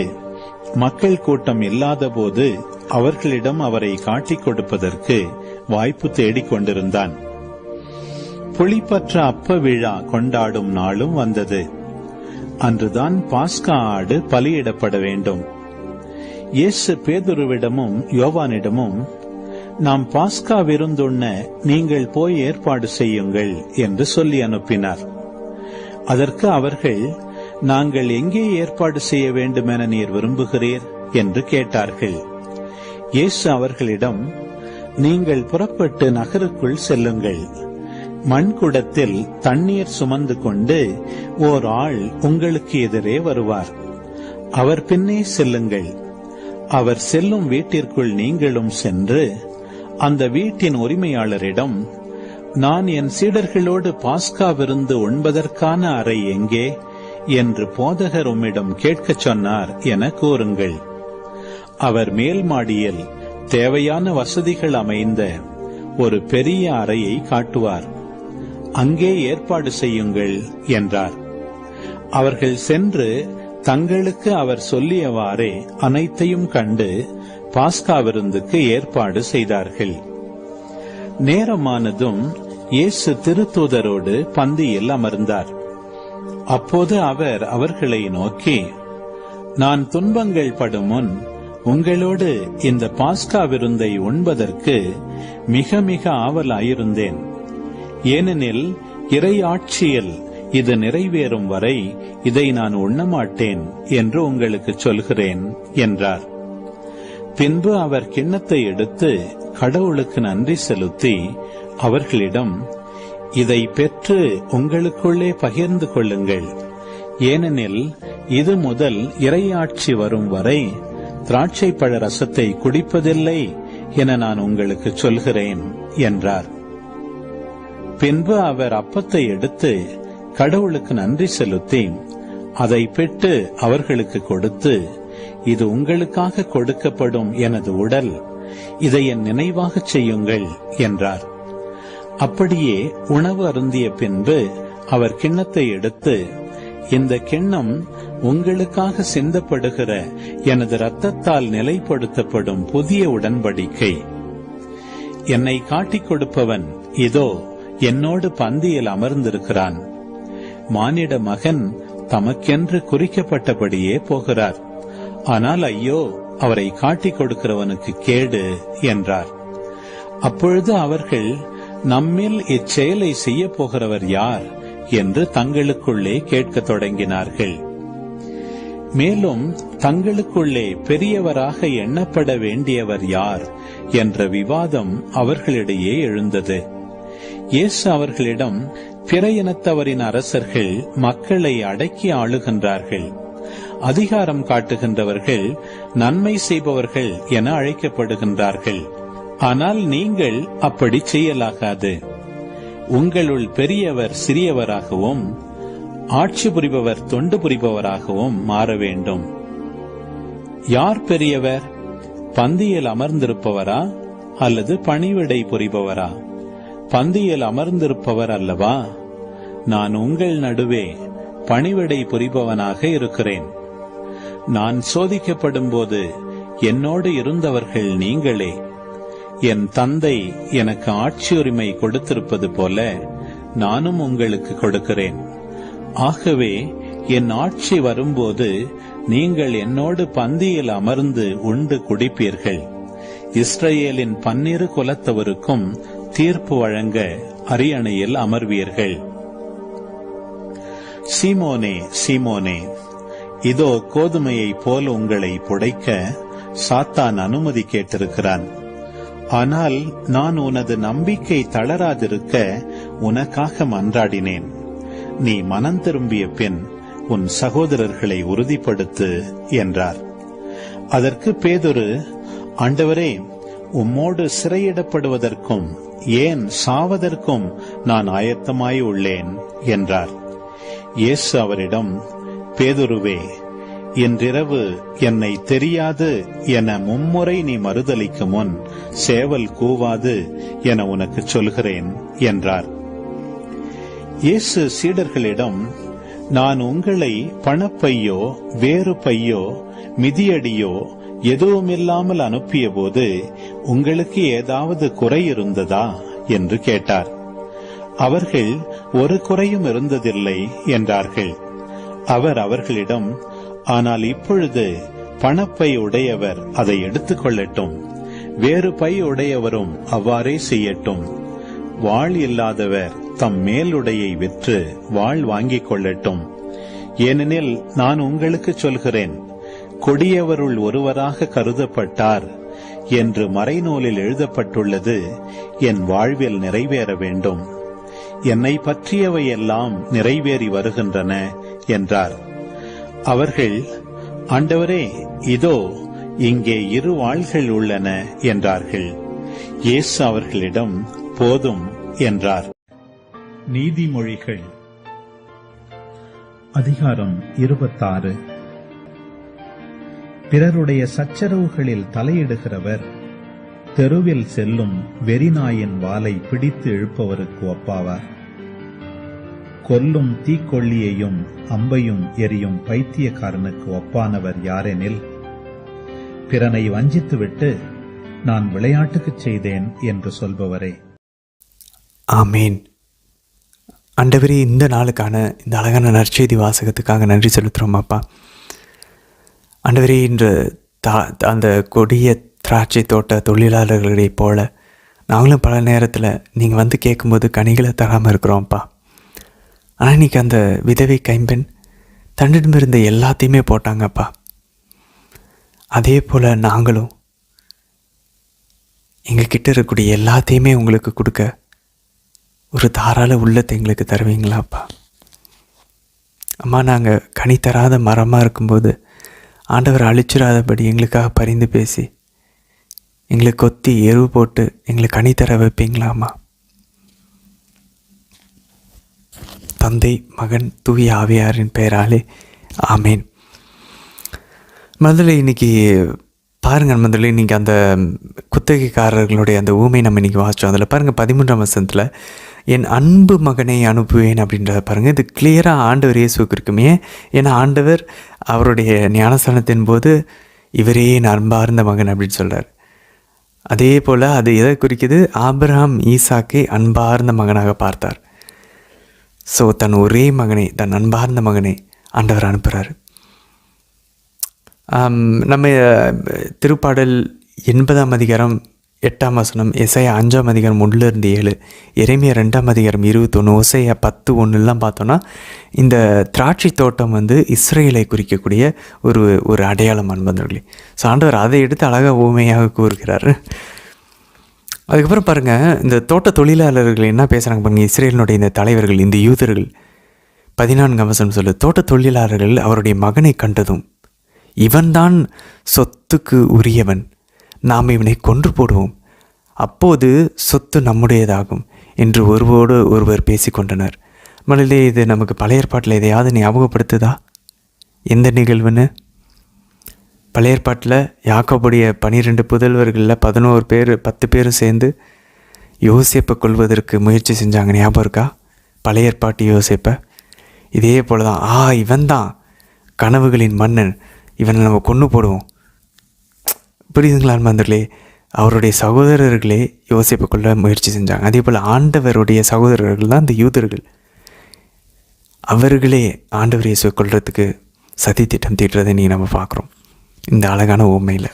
மக்கள் கூட்டம் இல்லாத போது அவர்களிடம் அவரை காட்டிக் கொடுப்பதற்கு வாய்ப்பு தேடிக் கொண்டிருந்தான். புளிப்பற்ற அப்ப விழா கொண்டாடும் நாளும் வந்தது. அன்றுதான் பாஸ்கா ஆடு பலியிடப்பட வேண்டும். இயேசு பேதுருவிடமும் யோவானிடமும், நாம் பாஸ்கா விருந்துண்ண நீங்கள் போய் ஏற்பாடு செய்யுங்கள் என்று சொல்லி அனுப்பினார். அதற்கு அவர்கள், நாங்கள் எங்கே ஏற்பாடு செய்ய வேண்டுமென நீர் விரும்புகிறீர் என்று கேட்டார்கள். இயேசு அவர்களிடம், நீங்கள் புறப்பட்டு நகருக்குள் செல்லுங்கள். மண்குடத்தில் தண்ணீர் சுமந்து கொண்டு ஓர் ஆள் உங்களுக்கு எதிரே வருவார். அவர் பின்னே செல்லுங்கள். அவர் செல்லும் வீட்டிற்குள் நீங்களும் சென்று அந்த வீட்டின் உரிமையாளரிடம், நான் என் சீடர்களோடு பாஸ்கா விருந்து உண்பதற்கான அறை எங்கே என்று போதகர் உம்மிடம் கேட்கச் சொன்னார் என கூறுங்கள். அவர் மேல் மாடியில் தேவையான வசதிகள் அமைந்த ஒரு பெரிய அறையை காட்டுவார். அங்கே ஏற்பாடு செய்யுங்கள் என்றார். அவர்கள் சென்று தங்களுக்கு அவர் சொல்லியவாறே அனைத்தையும் கண்டு பாஸ்கா விருந்துக்கு ஏற்பாடு செய்தார்கள். நேரமானதும் இயேசு திருத்தூதரோடு பந்தியில் அமர்ந்தார். அப்போது அவர் அவர்களை நோக்கி, நான் துன்பங்கள் படும் முன் உங்களோடு இந்த பாஸ்கா விருந்தை உண்பதற்கு மிக மிக ஆவலாயிருந்தேன். ஏனெனில் இறை ஆட்சியில் இது நிறைவேறும் வரை இதை நான் உண்ணமாட்டேன் என்று உங்களுக்கு சொல்கிறேன் என்றார். பின்பு அவர் கிண்ணத்தை எடுத்து கடவுளுக்கு நன்றி செலுத்தி அவர்களிடம், இதை பெற்று உங்களுக்குள்ளே பகிர்ந்து கொள்ளுங்கள். ஏனெனில் இது முதல் இறையாட்சி வரும் வரை திராட்சை பழ ரசத்தை குடிப்பதில்லை என நான் உங்களுக்கு சொல்கிறேன் என்றார். பின்பு அவர் அப்பத்தை எடுத்து கடவுளுக்கு நன்றி செலுத்தி அதை பெற்று அவர்களுக்கு கொடுத்து, இது உங்களுக்காக கொடுக்கப்படும் எனது உடல், இதை என் நினைவாகச் செய்யுங்கள் என்றார். அப்படியே உணவு அருந்திய பின்பு அவர் கிண்ணத்தை எடுத்து, இந்த கிண்ணம் உங்களுக்காக சிந்தப்படுகிற எனது இரத்தத்தால் நிலைப்படுத்தப்படும் புதிய உடன்படிக்கை. என்னை காட்டிக் கொடுப்பவன் இதோ என்னோடு பந்தியில் அமர்ந்திருக்கிறான். மானிட மகன் தமக்கென்று குறிக்கப்பட்டபடியே போகிறார். ஆனால் ஐயோ, அவரை காட்டிக் கொடுக்கிறவனுக்கு கேடு என்றார். அப்பொழுது அவர்கள், நம்மில் இச்செயலை செய்ய போகிறவர் யார் என்று தங்களுக்குள்ளே கேட்கத் தொடங்கினார்கள். மேலும் தங்களுக்குள்ளே பெரியவராக எண்ணப்பட வேண்டியவர் யார் என்ற விவாதம் அவர்களிடையே எழுந்தது. இயேசு அவர்களிடம், பிற இனத்தவரின் அரசர்கள் மக்களை அடக்கி ஆளுகின்றார்கள். அதிகாரம் காட்டுகின்றவர்கள் நன்மை செய்பவர்கள் என அழைக்கப்படுகின்றார்கள். ஆனால் நீங்கள் அப்படி செய்யலாகாது. உங்களுள் பெரியவர் சிறியவராகவும் ஆட்சி புரிபவர் தொண்டு புரிபவராகவும் மாற வேண்டும். யார் பெரியவர்? பந்தியில் அமர்ந்திருப்பவரா அல்லது பணிவிடை புரிபவரா? பந்தியில் அமர்ந்திருப்பவர் அல்லவா? நான் உங்கள் நடுவே பணிவிடை புரிபவனாக இருக்கிறேன். நான் சோதிக்கப்படும் போது என்னோடு இருந்தவர்கள் நீங்களே. என் தந்தை எனக்கு ஆட்சியுரிமை கொடுத்திருப்பது போல நானும் உங்களுக்கு கொடுக்கிறேன். ஆகவே என் ஆட்சி வரும்போது நீங்கள் என்னோடு பந்தியில் அமர்ந்து உண்டு குடிப்பீர்கள். இஸ்ரவேலின் 12 குலத்தவருக்கும் தீர்ப்பு வழங்க அரியணையில் அமர்வீர்கள். சீமோனே, சீமோனே, இதோ கோதுமையை போல் உங்களை புடைக்க சாத்தான் அனுமதி கேட்டிருக்கிறான். ஆனால் நான் உனது நம்பிக்கை தளராதிருக்க உனக்காக மன்றாடினேன். நீ மனம் திரும்பிய பின் உன் சகோதரர்களை உறுதிப்படுத்து என்றார். அதற்கு பேதுரு, ஆண்டவரே, உம்மோடு சிறையிடப்படுவதற்கும் ஏன் சாவதற்கும் நான் ஆயத்தமாய் உள்ளேன் என்றார். இயேசு அவரிடம், பேதுருவே, இன்றிரவு என்னை தெரியாது என 3 முறை நீ மறுதலிக்கும் முன் சேவல் கூவாது என உனக்கு சொல்கிறேன் என்றார். இயேசு சீடர்களிடம், நான் உங்களை பணப்பையோ வேறு பையோ மிதியடியோ எதுவுமில்லாமல் அனுப்பிய போது உங்களுக்கு ஏதாவது குறை இருந்ததா என்று கேட்டார். அவர்கள் ஒரு குறையும் இருந்ததில்லை என்றார்கள். அவர் அவர்களிடம், ஆனால் இப்பொழுது பணப்பை உடையவர் அதை எடுத்துக் கொள்ளட்டும், வேறு பை உடையவரும் அவ்வாறே செய்யட்டும். வாள் இல்லாதவர் தம் மேலுடையை விற்று வாள் வாங்கிக் கொள்ளட்டும். ஏனெனில் நான் உங்களுக்கு சொல்கிறேன், கொடியவருள் ஒருவராக கருதப்பட்டார் என்று மறைநூலில் எழுதப்பட்டுள்ளது என் வாழ்வில் நிறைவேற வேண்டும். என்னை பற்றியவையெல்லாம் நிறைவேறி வருகின்றன என்றார். அவர்கள், ஆண்டவரே, இதோ இங்கே 2 வாள்கள் உள்ளன என்றார்கள். இயேசு அவர்களிடம், போதும் என்றார். நீதிமொழிகள் அதிகாரம் 26. பிறருடைய சச்சரவுகளில் தலையிடுகிறவர் தெருவில் செல்லும் வெறிநாயின் வாலை பிடித்து இழுப்பவருக்கு ஒப்பாவார். கொல்லும் தீக்கொள்ளியையும் அம்பையும் எரியும் பைத்தியக்காரனுக்கு ஒப்பானவர் யாரெனில், பிறனை வஞ்சித்துவிட்டு நான் விளையாட்டுக்குச் செய்தேன் என்று சொல்பவரே. ஆமேன். ஆண்டவரே, இந்த நாளுக்கான இந்த அழகான நற்செய்தி வாசகத்துக்காக நன்றி செலுத்துகிறோம் அப்பா. ஆண்டவரே, இன்று அந்த கொடிய திராட்சை தோட்ட தொழிலாளர்களைப் போல நாங்களும் பல நேரத்தில் நீங்கள் வந்து கேட்கும்போது கனிகளை தராமல் இருக்கிறோம்ப்பா. ஆனால் இன்றைக்கி அந்த விதவை கைம்பெண் தன்னிடமிருந்த எல்லாத்தையுமே போட்டாங்கப்பா. அதே போல் நாங்களும் எங்கள் கிட்ட இருக்கக்கூடிய எல்லாத்தையுமே உங்களுக்கு கொடுக்க ஒரு தாராள உள்ளத்தை எங்களுக்கு தருவீங்களாப்பா. அம்மா, நாங்கள் கனி தராத மரமாக இருக்கும்போது ஆண்டவர் அழிச்சிடாதபடி எங்களுக்காக பரிந்து பேசி எங்களுக்கு கொத்தி எருவு போட்டு எங்களுக்கு கனி தர வைப்பீங்களாம்மா. தந்தை, மகன், தூய ஆவியாரின் பெயராலே ஆமேன். முதல்ல இன்னைக்கு பாருங்கள், முதல்ல இன்றைக்கி அந்த குத்தகைக்காரர்களுடைய அந்த ஊமை நம்ம இன்றைக்கி வாசித்தோம். அதில் பாருங்கள் 13ஆம் வசனத்தில் என் அன்பு மகனை அனுப்புவேன் அப்படின்றத பாருங்கள். இது கிளியராக ஆண்டவர் இயேசுவுக்கு இருக்குமே. ஏன்னா ஆண்டவர் அவருடைய ஞானஸ்தானத்தின் போது இவரே என் அன்பார்ந்த மகன் அப்படின்னு சொல்கிறார். அதே போல் அது எதை குறிக்குது? ஆபிரகாம் ஈசாக்கை அன்பார்ந்த மகனாக பார்த்தார். ஸோ தன் ஒரே மகனை, தன் அன்பார்ந்த மகனை ஆண்டவர் அனுப்புகிறார். நம்ம திருப்பாடல் 80ஆம் அதிகாரம் 8ஆம் வசனம், எசையா 5ஆம் அதிகாரம் 1-7, எரேமியா 2ஆம் அதிகாரம் 21, ஓசையா 10:1 பார்த்தோன்னா இந்த திராட்சை தோட்டம் வந்து இஸ்ரேலை குறிக்கக்கூடிய ஒரு அடையாளம் அன்பர்களே. ஸோ ஆண்டவர் அதை எடுத்து அழகாக ஊமையாக கூறுகிறார். அதுக்கப்புறம் பாருங்கள், இந்த தோட்ட தொழிலாளர்கள் என்ன பேசுகிறாங்க பாருங்கள். இஸ்ரேலினுடைய இந்த தலைவர்கள், இந்த யூதர்கள் 14ஆம் வசனம் சொல்லு, தோட்ட தொழிலாளர்கள் அவருடைய மகனை கண்டதும், இவன்தான் சொத்துக்கு உரியவன், நாம் இவனை கொன்று போடுவோம், அப்போது சொத்து நம்முடையதாகும் என்று ஒருவர் பேசிக்கொண்டனர். மகளிலே, இது நமக்கு பழைய ஏற்பாட்டில் எதையாவது ஞாபகப்படுத்துதா? எந்த நிகழ்வுன்னு? பழைய ஏற்பாட்டில் யாக்கோபுடைய 12 புதல்வர்களில் 10 பேரும் சேர்ந்து யோசேப்பை கொள்வதற்கு முயற்சி செஞ்சாங்க, ஞாபகம் இருக்கா? பழைய ஏற்பாட்டு யோசேப்பை. இதே போல தான், இவன் தான் கனவுகளின் மன்னன், இவனை நம்ம கொன்று போடுவோம். புரியுதுங்களா அன்பர்களே? அவருடைய சகோதரர்களே யோசேப்பை கொள்ள முயற்சி செஞ்சாங்க. அதே போல் ஆண்டவருடைய சகோதரர்கள் தான் இந்த யூதர்கள். அவர்களே ஆண்டவர் இயேசுவை கொள்றதுக்கு சதி திட்டம் தீட்டுறதை நீ நம்ம பார்க்குறோம் இந்த அழகான உண்மையில்.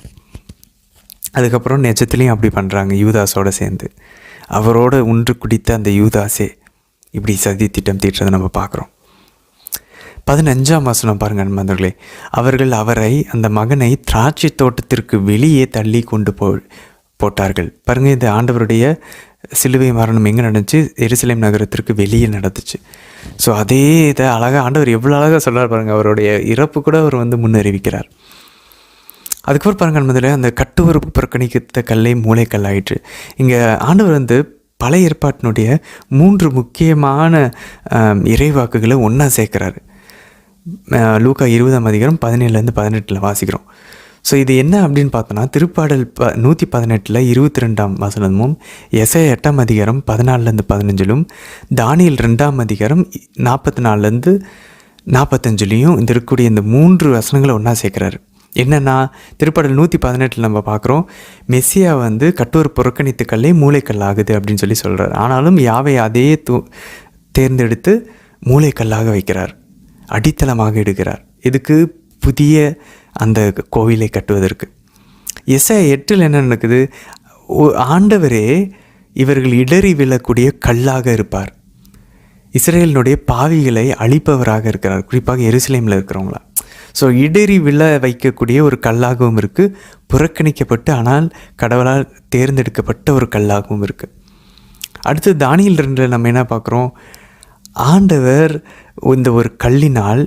அதுக்கப்புறம் நிஜத்துலேயும் அப்படி பண்ணுறாங்க. யூதாஸோடு சேர்ந்து அவரோட ஒன்று குடித்த அந்த யூதாஸே இப்படி சதி திட்டம் தீட்டுறதை நம்ம பார்க்குறோம். 15ஆம் வசனம் பாருங்கள் நண்பர்களே, அவர்கள் அவரை, அந்த மகனை திராட்சை தோட்டத்திற்கு வெளியே தள்ளி கொண்டு போட்டார்கள். பாருங்கள், இது ஆண்டவருடைய சிலுவை மரணம் எங்கே நடந்துச்சு? எருசலேம் நகரத்திற்கு வெளியே நடந்துச்சு. ஸோ அதே இதை அழகாக ஆண்டவர் எவ்வளோ அழகாக சொல்கிறார் பாருங்கள். அவருடைய இறப்பு கூட அவர் வந்து முன்னறிவிக்கிறார். அதுக்கப்புறம் பாருங்கள் நண்பர்களே, அந்த கட்டுவரப்பு புறக்கணித்த கல்லை மூளைக்கல் ஆயிற்று. இங்கே ஆண்டவர் வந்து பழைய ஏற்பாட்டினுடைய 3 முக்கியமான இறைவாக்குகளை ஒன்றா சேர்க்குறாரு. லூக்கா 20ஆம் அதிகாரம் 17-18 வாசிக்கிறோம். ஸோ இது என்ன அப்படின்னு பார்த்தோன்னா, திருப்பாடல் 118 22ஆம் வசனமும், எசையா 8ஆம் அதிகாரம் 14-15, தானியேல் 2ஆம் அதிகாரம் 44-45 இந்த இருக்கக்கூடிய இந்த 3 வசனங்களை ஒன்றா சேர்க்குறாரு. என்னென்னா திருப்பாடல் 118 நம்ம பார்க்குறோம், மெஸ்ஸியா வந்து கட்டோர் புறக்கணித்த கல்லே மூளைக்கல் ஆகுது அப்படின்னு சொல்லி சொல்கிறார். ஆனாலும் யாவை அதே தேர்ந்தெடுத்து மூளைக்கல்லாக வைக்கிறார், அடித்தளமாக எடுக்கிறார். இதுக்கு புதிய அந்த கோவிலை கட்டுவதற்கு. எஸ்ஐயா 8 என்ன நடக்குது? ஆண்டவரே இவர்கள் இடறி விழக்கூடிய கல்லாக இருப்பார், இஸ்ரேலினுடைய பாவிகளை அழிப்பவராக இருக்கிறார், குறிப்பாக எருசலேமில் இருக்கிறவங்களா. ஸோ இடறி விழ வைக்கக்கூடிய ஒரு கல்லாகவும் இருக்குது, புறக்கணிக்கப்பட்டு ஆனால் கடவுளால் தேர்ந்தெடுக்கப்பட்ட ஒரு கல்லாகவும் இருக்குது. அடுத்து தானியேல் 2 நம்ம என்ன பார்க்குறோம்? ஆண்டவர் இந்த ஒரு கல்லினால்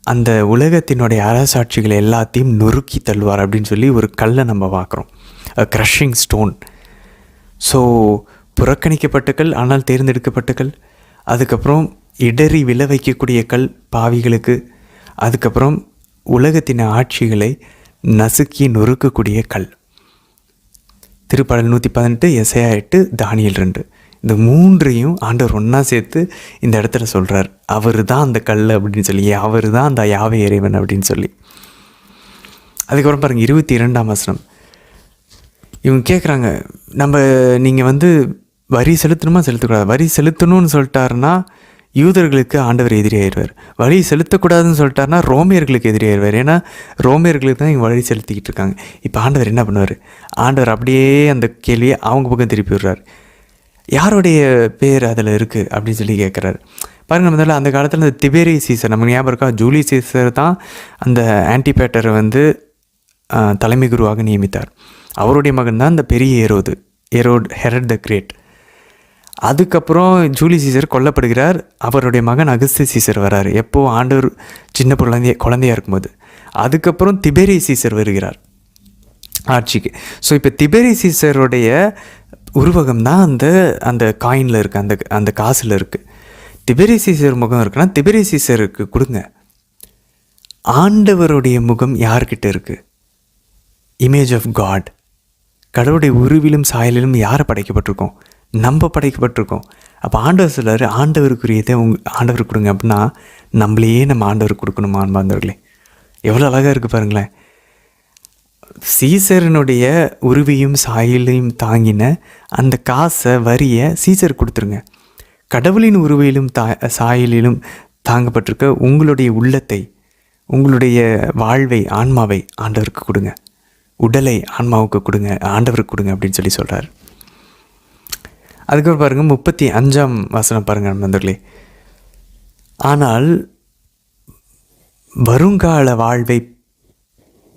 அந்த உலகத்தினுடைய அரசாட்சிகளை எல்லாத்தையும் நொறுக்கி தள்ளுவார் அப்படின்னு சொல்லி ஒரு கல்லை நம்ம பார்க்குறோம், க்ரஷிங் ஸ்டோன். ஸோ புறக்கணிக்கப்பட்ட கல் ஆனால் தேர்ந்தெடுக்கப்பட்ட கல், அதுக்கப்புறம் இடறி விழ வைக்கக்கூடிய கல் பாவிகளுக்கு, அதுக்கப்புறம் உலகத்தின் ஆட்சிகளை நசுக்கி நொறுக்கக்கூடிய கல். திருப்பாடல் 118, எஸ்ஐயா 8, தானியேல் 2, இந்த 3ஐயும் ஆண்டவர் ஒன்றா சேர்த்து இந்த இடத்துல சொல்கிறார், அவர் தான் அந்த கல் அப்படின்னு சொல்லி, அவர் தான் அந்த யாவே இறைவன் அப்படின்னு சொல்லி. அதுக்கப்புறம் பாருங்கள் 22ஆம் வசனம். இவங்க கேட்குறாங்க, நீங்கள் வந்து வரி செலுத்தணுமா செலுத்தக்கூடாது? வரி செலுத்தணும்னு சொல்லிட்டாருன்னா யூதர்களுக்கு ஆண்டவர் எதிரியாயிருவார், வரி செலுத்தக்கூடாதுன்னு சொல்லிட்டாருன்னா ரோமியர்களுக்கு எதிரியாயிருவார். ஏன்னா ரோமியர்களுக்கு தான் இவங்க வரி செலுத்திக்கிட்டு இருக்காங்க. இப்போ ஆண்டவர் என்ன பண்ணுவார்? ஆண்டவர் அப்படியே அந்த கேள்வியை அவங்க பக்கம் திருப்பி விடுறார். யாருடைய பேர் அதில் இருக்குது அப்படின்னு சொல்லி கேட்குறாரு. பாருங்கள், முதல்ல அந்த காலத்தில் அந்த திபேரி சீசர் நமக்கு ஞாபகம் இருக்கா? ஜூலி சீசர் தான் அந்த ஆன்டிபேட்டரை வந்து தலைமை குருவாக நியமித்தார். அவருடைய மகன் தான் இந்த பெரிய ஹெரட் த கிரேட். அதுக்கப்புறம் ஜூலி சீசர் கொல்லப்படுகிறார், அவருடைய மகன் அகஸ்து சீசர் வரார். எப்போது? ஆண்டவர் சின்ன குழந்தையாக இருக்கும்போது. அதுக்கப்புறம் திபேரி சீசர் வருகிறார் ஆட்சிக்கு. ஸோ இப்போ திபேரி சீசருடைய உருவகம் தான் அந்த காயினில் இருக்குது, அந்த காசில் இருக்குது. திபேரி சீசர் முகம் இருக்குன்னா திபேரி சீசருக்கு கொடுங்க. ஆண்டவருடைய முகம் யார்கிட்ட இருக்குது? இமேஜ் ஆஃப் காட், கடவுளுடைய உருவிலும் சாயலிலும் யாரை படைக்கப்பட்டிருக்கோம்? நம்ம படைக்கப்பட்டிருக்கோம். அப்போ ஆண்டவர் சொல்லார், ஆண்டவருக்குரியதை ஆண்டவர் கொடுங்க அப்படின்னா நம்மளையே நம்ம ஆண்டவருக்கு கொடுக்கணுமா? அன்பார்ந்தவர்களே, எவ்வளோ அழகாக இருக்குது பாருங்களேன். சீசரனுடைய உருவியும் சாயலையும் தாங்கின அந்த காசை வரியை சீசர் கொடுத்துருங்க. கடவுளின் உருவிலும் சாயலிலும் தாங்கப்பட்டிருக்க உங்களுடைய உள்ளத்தை, உங்களுடைய வாழ்வை, ஆன்மாவை ஆண்டவருக்கு கொடுங்க, உடலை ஆன்மாவுக்கு கொடுங்க, ஆண்டவருக்கு கொடுங்க அப்படின்னு சொல்லி சொல்கிறார். அதுக்கப்புறம் பாருங்கள் 35ஆம் வசனம் பாருங்கள் நண்பர்களே. ஆனால் வருங்கால வாழ்வை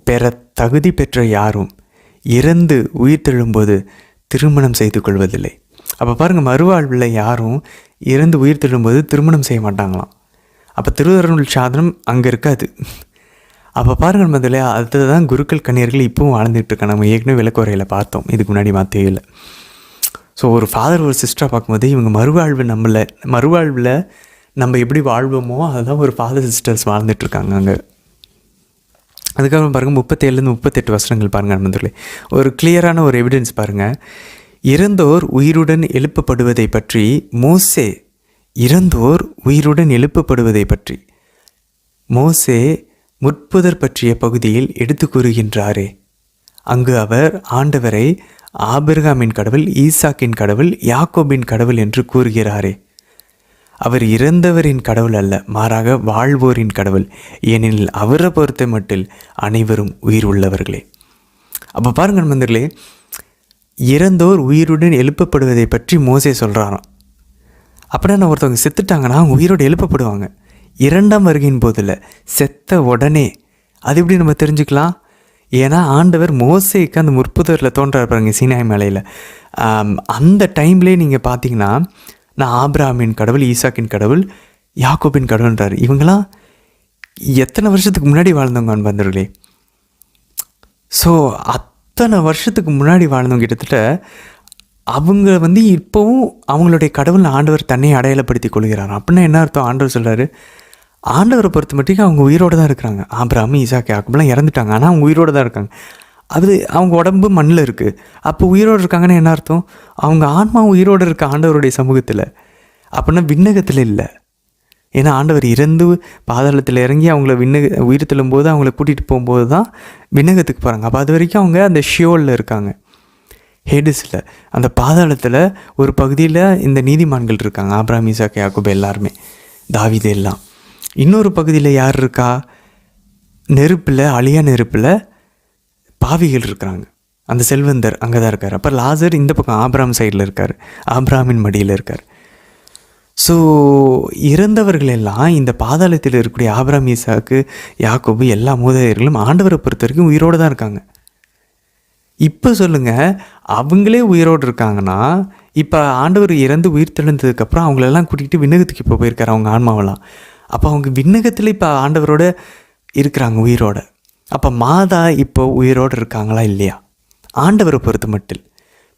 பெற தகுதி பெற்ற யாரும் இறந்து உயிர் தெழும்போது திருமணம் செய்து கொள்வதில்லை. அப்போ பாருங்கள், மறுவாழ்வில் யாரும் இறந்து உயிர் தெழும்போது திருமணம் செய்ய மாட்டாங்களாம். அப்போ திருவருள் சாதனம் அங்கே இருக்காது. அப்போ பாருங்கள் முதல்ல, அதுதான் குருக்கள் கன்னியர்கள் இப்போவும் வாழ்ந்துட்டுருக்காங்க. நம்ம ஏற்கனவே விளக்குறையில் பார்த்தோம் இதுக்கு முன்னாடி மாற்றியில். ஸோ ஒரு ஃபாதர் ஒரு சிஸ்டராக பார்க்கும்போது இவங்க மறுவாழ்வில் நம்ம எப்படி வாழ்வோமோ அதுதான் ஒரு ஃபாதர் சிஸ்டர்ஸ் வாழ்ந்துட்டுருக்காங்க அங்கே. அதுக்கப்புறம் பாருங்கள் 37-38 வசனங்கள் பாருங்கள் நண்பர்களே. ஒரு கிளியரான ஒரு எவிடன்ஸ் பாருங்கள். இறந்தோர் உயிருடன் எழுப்பப்படுவதை பற்றி மோசே முற்புதர் பற்றிய பகுதியில் எடுத்து கூறுகின்றாரே. அங்கு அவர் ஆண்டவரை ஆபிரகாமின் கடவுள், ஈசாக்கின் கடவுள், யாக்கோபின் கடவுள் என்று கூறுகிறாரே. அவர் இறந்தவரின் கடவுள் அல்ல, மாறாக வாழ்வோரின் கடவுள். ஏனெனில் அவரை பொறுத்த மட்டில் அனைவரும் உயிர் உள்ளவர்களே. அப்போ பாருங்கள் நண்பர்களே, இறந்தோர் உயிருடன் எழுப்பப்படுவதை பற்றி மோசே சொல்கிறாராம். அப்படின்னா ஒருத்தவங்க செத்துட்டாங்கன்னா அவங்க உயிரோடு எழுப்பப்படுவாங்க. 2ஆம் வருகையின் போதில் செத்த உடனே. அது எப்படி நம்ம தெரிஞ்சுக்கலாம்? ஏன்னா ஆண்டவர் மோசேக்கு அந்த முற்புதரில் தோன்றார் பாருங்க, சீனாய் மலையில். அந்த டைம்லேயே நீங்கள் பார்த்தீங்கன்னா, நான் ஆபிரகாமின் கடவுள், ஈசாக்கின் கடவுள், யாக்கோபின் கடவுள்ன்றார். இவங்களாம் எத்தனை வருஷத்துக்கு முன்னாடி வாழ்ந்தவங்க அன்பர்களே. ஸோ அத்தனை வருஷத்துக்கு முன்னாடி வாழ்ந்தவங்க கிட்டத்தட்ட அவங்க இப்போவும் அவங்களுடைய கடவுள் ஆண்டவர் தன்னை அடையாளப்படுத்தி கொள்கிறார். அப்படின்னா என்ன அர்த்தம்? ஆண்டவர் சொல்கிறாரு, ஆண்டவரை பொறுத்த மட்டும் அவங்க உயிரோடு தான் இருக்கிறாங்க. ஆபிரகாம், ஈசாக்கு, யாக்கோபெல்லாம் இறந்துட்டாங்க, ஆனால் அவங்க உயிரோடு தான் இருக்காங்க. அது அவங்க உடம்பு மண்ணில் இருக்குது. அப்போ உயிரோடு இருக்காங்கன்னு என்ன அர்த்தம்? அவங்க ஆன்மா உயிரோடு இருக்க ஆண்டவருடைய சமூகத்தில். அப்படின்னா விண்ணகத்தில் இல்லை. ஏன்னா ஆண்டவர் இறந்து பாதாளத்தில் இறங்கி அவங்கள உயிர் தள்ளும்போது அவங்கள கூட்டிகிட்டு போகும்போது தான் விண்ணகத்துக்கு போகிறாங்க. அப்போ அது வரைக்கும் அவங்க அந்த ஷியோலில் இருக்காங்க, ஹேடிஸில், அந்த பாதாளத்தில் ஒரு பகுதியில் இந்த நீதிமான்கள் இருக்காங்க, ஆபிரகாம், ஈசாக்கு, யாக்கோபு எல்லாருமே, தாவீது எல்லாம். இன்னொரு பகுதியில் யார் இருக்கா? நெருப்பில், அழியா நெருப்பில் பாவிகள் இருக்கிறாங்க. அந்த செல்வந்தர் அங்கே தான் இருக்கார். அப்போ லாசர் இந்த பக்கம் ஆபிரகாம் சைடில் இருக்கார், ஆபிரகாமின் மடியில் இருக்கார். ஸோ இறந்தவர்கள் எல்லாம் இந்த பாதாளத்தில் இருக்கக்கூடிய ஆபிரகாம், ஈசாக்கு, யாக்கோபு எல்லா மூதாதையர்களும் ஆண்டவரை பொறுத்த வரைக்கும் உயிரோடு தான் இருக்காங்க. இப்போ சொல்லுங்கள், அவங்களே உயிரோடு இருக்காங்கன்னா இப்போ ஆண்டவர் இறந்து உயிர் தெழுந்ததுக்கப்புறம் அவங்களெல்லாம் கூட்டிகிட்டு விண்ணகத்துக்கு இப்போ போயிருக்காரு அவங்க ஆன்மாவெல்லாம். அப்போ அவங்க விண்ணகத்தில் இப்போ ஆண்டவரோட இருக்கிறாங்க உயிரோட. அப்போ மாதா இப்போ உயிரோடு இருக்காங்களா இல்லையா? ஆண்டவரை பொறுத்த மட்டும்,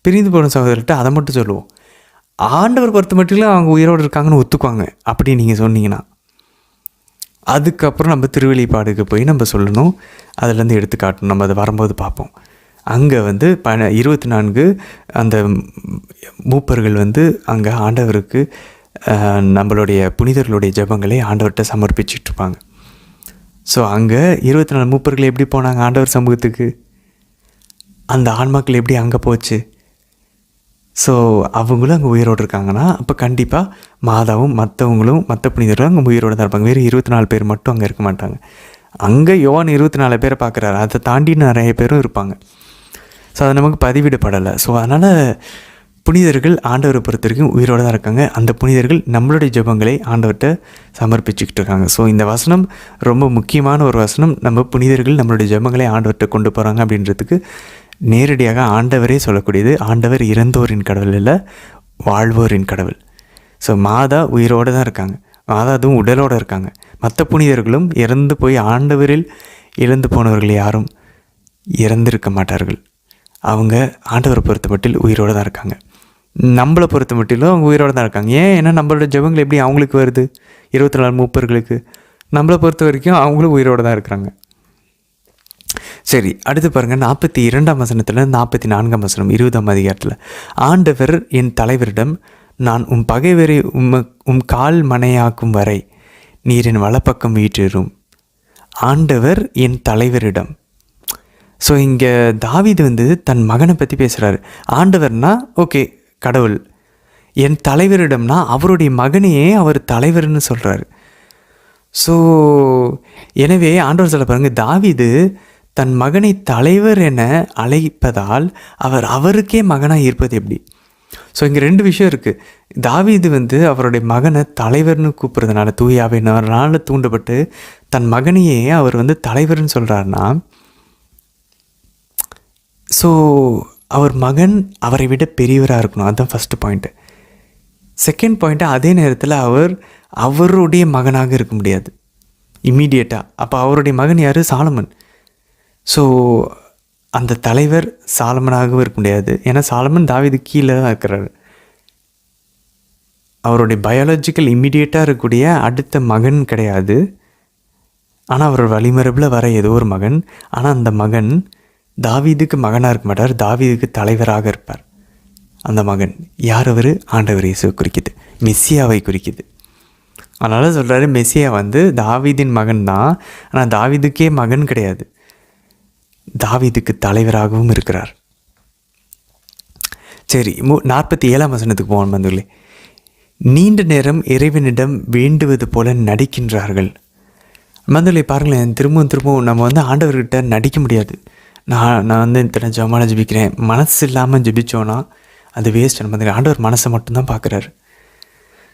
பிரிந்து போன சகோதரர்கிட்ட அதை மட்டும் சொல்லுவோம். ஆண்டவர் பொறுத்த மட்டும் அவங்க உயிரோடு இருக்காங்கன்னு ஒத்துக்குவாங்க அப்படி நீங்கள் சொன்னீங்கன்னா. அதுக்கப்புறம் நம்ம திருவெளிப்பாடுக்கு போய் நம்ம சொல்லணும், அதுலேருந்து எடுத்து காட்டணும். நம்ம அதை வரும்போது பார்ப்போம். அங்கே 24 அந்த மூப்பர்கள் அங்கே ஆண்டவருக்கு நம்மளுடைய புனிதர்களுடைய ஜெபங்களை ஆண்டவர்கிட்ட சமர்ப்பிச்சிட்ருப்பாங்க. ஸோ அங்கே 24 மூப்பர்கள் எப்படி போனாங்க ஆண்டவர் சமூகத்துக்கு? அந்த ஆன்மாக்கள் எப்படி அங்கே போச்சு? ஸோ அவங்களும் அங்கே உயிரோடு இருக்காங்கன்னா அப்போ கண்டிப்பாக மாதாவும் மற்றவங்களும் மற்ற புனிதர்களும் அங்கே உயிரோடு தான் இருப்பாங்க. வேறு 24 பேர் மட்டும் அங்கே இருக்க மாட்டாங்க. அங்கே யோவான் 24 பேரை பார்க்குறாரு, அதை தாண்டி நிறைய பேரும் இருப்பாங்க. ஸோ அது நமக்கு பதிவிடப்படலை. ஸோ அதனால் புனிதர்கள் ஆண்டவரை பொறுத்த வரைக்கும் உயிரோடு தான் இருக்காங்க. அந்த புனிதர்கள் நம்மளுடைய ஜெபங்களை ஆண்டவர்கிட்ட சமர்ப்பிச்சுக்கிட்டு இருக்காங்க. ஸோ இந்த வசனம் ரொம்ப முக்கியமான ஒரு வசனம். நம்ம புனிதர்கள் நம்மளுடைய ஜெபங்களை ஆண்டவர்கிட்ட கொண்டு போகிறாங்க அப்படின்றதுக்கு நேரடியாக ஆண்டவரே சொல்லக்கூடியது. ஆண்டவர் இறந்தோரின் கடவுள் இல்லை, வாழ்வோரின் கடவுள். ஸோ மாதா உயிரோடு தான் இருக்காங்க, மாதா அதுவும் உடலோடு இருக்காங்க. மற்ற புனிதர்களும் இறந்து போய் ஆண்டவரில் இழந்து போனவர்கள் யாரும் இறந்திருக்க மாட்டார்கள். அவங்க ஆண்டவரை பொறுத்த மட்டில் உயிரோடு தான் இருக்காங்க. நம்மளை பொறுத்த மட்டிலும் அவங்க உயிரோடு தான் இருக்காங்க. ஏன்னா நம்மளோட ஜெபங்கள் எப்படி அவங்களுக்கு வருது? 24 மூப்பர்களுக்கு. நம்மளை பொறுத்த வரைக்கும் அவங்களும் உயிரோடு தான் இருக்கிறாங்க. சரி, அடுத்து பாருங்கள் 42ஆம் வசனத்தில் 44ஆம் வசனம் 20ஆம் அதிகாரத்தில், ஆண்டவர் என் தலைவரிடம், நான் உம் பகைவரை உம் கால் மனையாக்கும் வரை நீர் என் வலப்பக்கம் வீற்றிரும். ஆண்டவர் என் தலைவரிடம். ஸோ இங்கே தாவீது தன் மகனை பற்றி பேசுகிறாரு. ஆண்டவர்னா ஓகே கடவுள், என் தலைவரிடம்னா அவருடைய மகனையே அவர் தலைவர்னு சொல்கிறாரு. ஸோ எனவே ஆண்டவர் சொல்ல பாருங்கள், தாவீது தன் மகனை தலைவர் என அழைப்பதால் அவர் அவருக்கே மகனாக இருப்பது எப்படி? ஸோ இங்கே 2 விஷயம் இருக்குது. தாவீது அவருடைய மகனை தலைவர்னு கூப்பிட்றதுனால, தூயாவினால தூண்டப்பட்டு தன் மகனையே அவர் தலைவர்னு சொல்கிறாருன்னா, ஸோ அவர் மகன் அவரை விட பெரியவராக இருக்கணும். அதுதான் ஃபஸ்ட்டு பாயிண்ட்டு. செகண்ட் பாயிண்ட்டு, அதே நேரத்தில் அவருடைய மகனாக இருக்க முடியாது இம்மீடியட்டாக. அப்போ அவருடைய மகன் யார்? சாலமன். ஸோ அந்த தலைவர் சாலமனாகவும் இருக்க முடியாது. ஏன்னா சாலமன் தாவீது கீழே தான் இருக்கிறாரு. அவருடைய பயாலஜிக்கல் இம்மீடியட்டாக இருக்கக்கூடிய அடுத்த மகன் கிடையாது. ஆனால் அவரோட வழிமரபில் வர ஏதோ ஒரு மகன். ஆனால் அந்த மகன் தாவீதுக்கு மகனாக இருக்க மாட்டார், தாவீதுக்கு தலைவராக இருப்பார். அந்த மகன் யார்? அவர் ஆண்டவர் இயேசுவை குறிக்குது, மெஸ்ஸியாவை குறிக்குது. அதனால் சொல்கிறாரு, மெஸ்ஸியா தாவீதின் மகன் தான், ஆனால் தாவீதுக்கே மகன் கிடையாது, தாவீதுக்கு தலைவராகவும் இருக்கிறார். சரி, 47ஆம் வசனத்துக்கு போவோம் பந்துகளே. நீண்ட நேரம் இறைவனிடம் வேண்டுவது போல நடிக்கின்றார்கள். பந்துகளே பாருங்களேன், திரும்பவும் நம்ம ஆண்டவர்கிட்ட நடிக்க முடியாது. நான் இத்தனை ஜெபமால ஜெபிக்கிறேன், மனசு இல்லாமல் ஜெபிச்சோன்னா அது வேஸ்ட். நம்ம ஆண்டவர் மனசை மட்டும்தான் பார்க்குறாரு.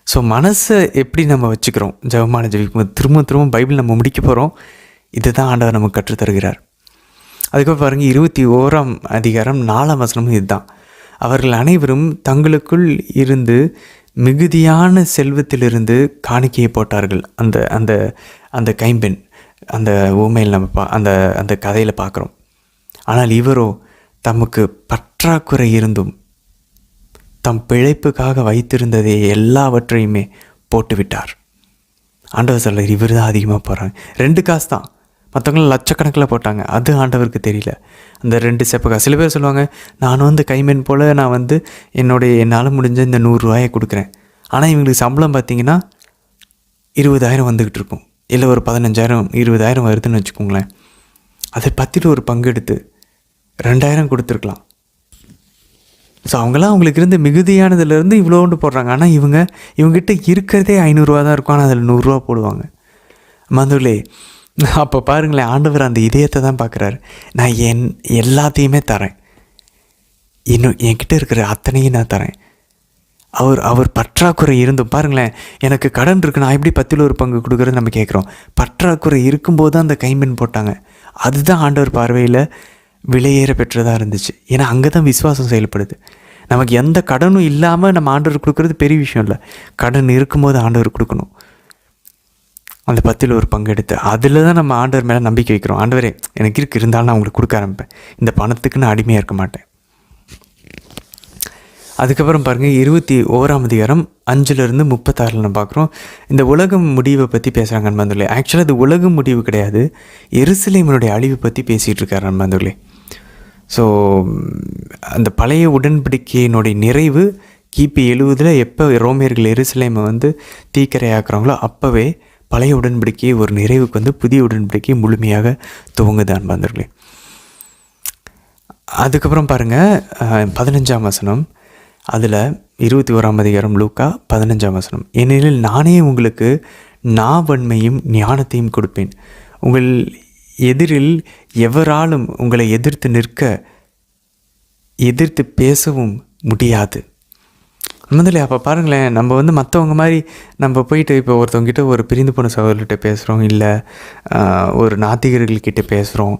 ஸோ மனசை எப்படி நம்ம வச்சுக்கிறோம் ஜெபமால ஜெபிக்கும் போது? திரும்ப பைபிள் நம்ம முடிக்க போகிறோம். இதுதான் ஆண்டவர் நமக்கு கற்றுத்தருகிறார். அதுக்கப்புறம் பாருங்கள் 21ஆம் அதிகாரம் 4ஆம் வசனமும் இதுதான். அவர்கள் அனைவரும் தங்களுக்குள் இருந்து மிகுதியான செல்வத்திலிருந்து காணிக்கையை போட்டார்கள். அந்த அந்த அந்த கைம்பெண் அந்த ஊமையில் நம்ம அந்த கதையில் பார்க்குறோம். ஆனால் இவரோ தமக்கு பற்றாக்குறை இருந்தும் தம் பிழைப்புக்காக வைத்திருந்ததை எல்லாவற்றையுமே போட்டுவிட்டார். ஆண்டவர் சொல்ல, இவர் தான் அதிகமாக போகிறாங்க. 2 காசு தான், மற்றவங்களும் லட்சக்கணக்கில் போட்டாங்க. அது ஆண்டவருக்கு தெரியல. அந்த 2 செப்ப காசு. சில பேர் சொல்லுவாங்க, நான் கைமேன் போல் நான் என்னால் முடிஞ்ச இந்த 100 ரூபாயை கொடுக்குறேன். ஆனால் இவங்களுக்கு சம்பளம் பார்த்திங்கன்னா 20,000 வந்துக்கிட்டு இருக்கும், இல்லை ஒரு 15,000 20,000 வருதுன்னு வச்சுக்கோங்களேன். அதை 10ல் ஒரு பங்கு எடுத்து 2,000 கொடுத்துருக்கலாம். ஸோ அவங்களாம் அவங்களுக்கு இருந்த மிகுதியானதுலேருந்து இவ்வளோண்டு போடுறாங்க. ஆனால் இவங்ககிட்ட இருக்கிறதே 500 தான் இருக்கும், ஆனால் அதில் 100 போடுவாங்க. மதுளே, அப்போ பாருங்களேன், ஆண்டவர் அந்த இதயத்தை தான் பார்க்குறாரு. நான் எல்லாத்தையுமே தரேன், இன்னும் என்கிட்ட இருக்கிற அத்தனையும் நான் தரேன். அவர் பற்றாக்குறை இருந்தும் பாருங்களேன், எனக்கு கடன் இருக்கு, நான் எப்படி 10ல் ஒரு பங்கு கொடுக்குறது நம்ம கேட்குறோம். பற்றாக்குறை இருக்கும்போது தான் அந்த கைம்பெண் போட்டாங்க. அதுதான் ஆண்டவர் பார்வையில் விலையேற பெற்றதாக இருந்துச்சு. ஏன்னா அங்கே தான் விசுவாசம் செயல்படுது. நமக்கு எந்த கடனும் இல்லாமல் நம்ம ஆண்டவர் கொடுக்குறது பெரிய விஷயம் இல்லை. கடன் இருக்கும்போது ஆண்டவர் கொடுக்கணும். அந்த 10ல் ஒரு பங்கு எடுத்து அதில் தான் நம்ம ஆண்டவர் மேலே நம்பிக்கை வைக்கிறோம். ஆண்டவரே எனக்கு இருந்தாலும் நான் உங்களுக்கு கொடுக்க ஆரம்பிப்பேன், இந்த பணத்துக்கு நான் அடிமையாக இருக்க மாட்டேன். அதுக்கப்புறம் பாருங்கள், 21ஆம் அதிகாரம் 5லிருந்து 36 நம்ம பார்க்குறோம். இந்த உலகம் முடிவை பற்றி பேசுகிறாங்க நண்பர்களே. ஆக்சுவலாக அது உலகம் முடிவு கிடையாது, எருசலேமினுடைய அழிவு பற்றி பேசிகிட்டு இருக்கார் நண்பர்களே. ஸோ அந்த பழைய உடன்படிக்கையினுடைய நிறைவு கிபி 70 எப்போ ரோமியர்கள் எருசலேமை தீக்கிரையாக்குறாங்களோ அப்போவே பழைய உடன்படிக்கை ஒரு நிறைவுக்கு புதிய உடன்படிக்கை முழுமையாக துவங்குது நண்பர்களே. அதுக்கப்புறம் பாருங்கள் 15ஆம் வசனம், அதில் 21ஆம் அதிகாரம் லூக்கா 15ஆம் வசனம், ஏனெனில் நானே உங்களுக்கு நாவன்மையும் ஞானத்தையும் கொடுப்பேன், உங்கள் எதிரில் எவராலும் உங்களை எதிர்த்து பேசவும் முடியாது. முதல்ல அப்போ பாருங்களேன், நம்ம மற்றவங்க மாதிரி நம்ம போயிட்டு இப்போ ஒருத்தவங்கிட்ட ஒரு பிரிந்து போன சகோதரர்கிட்ட பேசுகிறோம், இல்லை ஒரு நாத்திகர்கள்கிட்ட பேசுகிறோம்,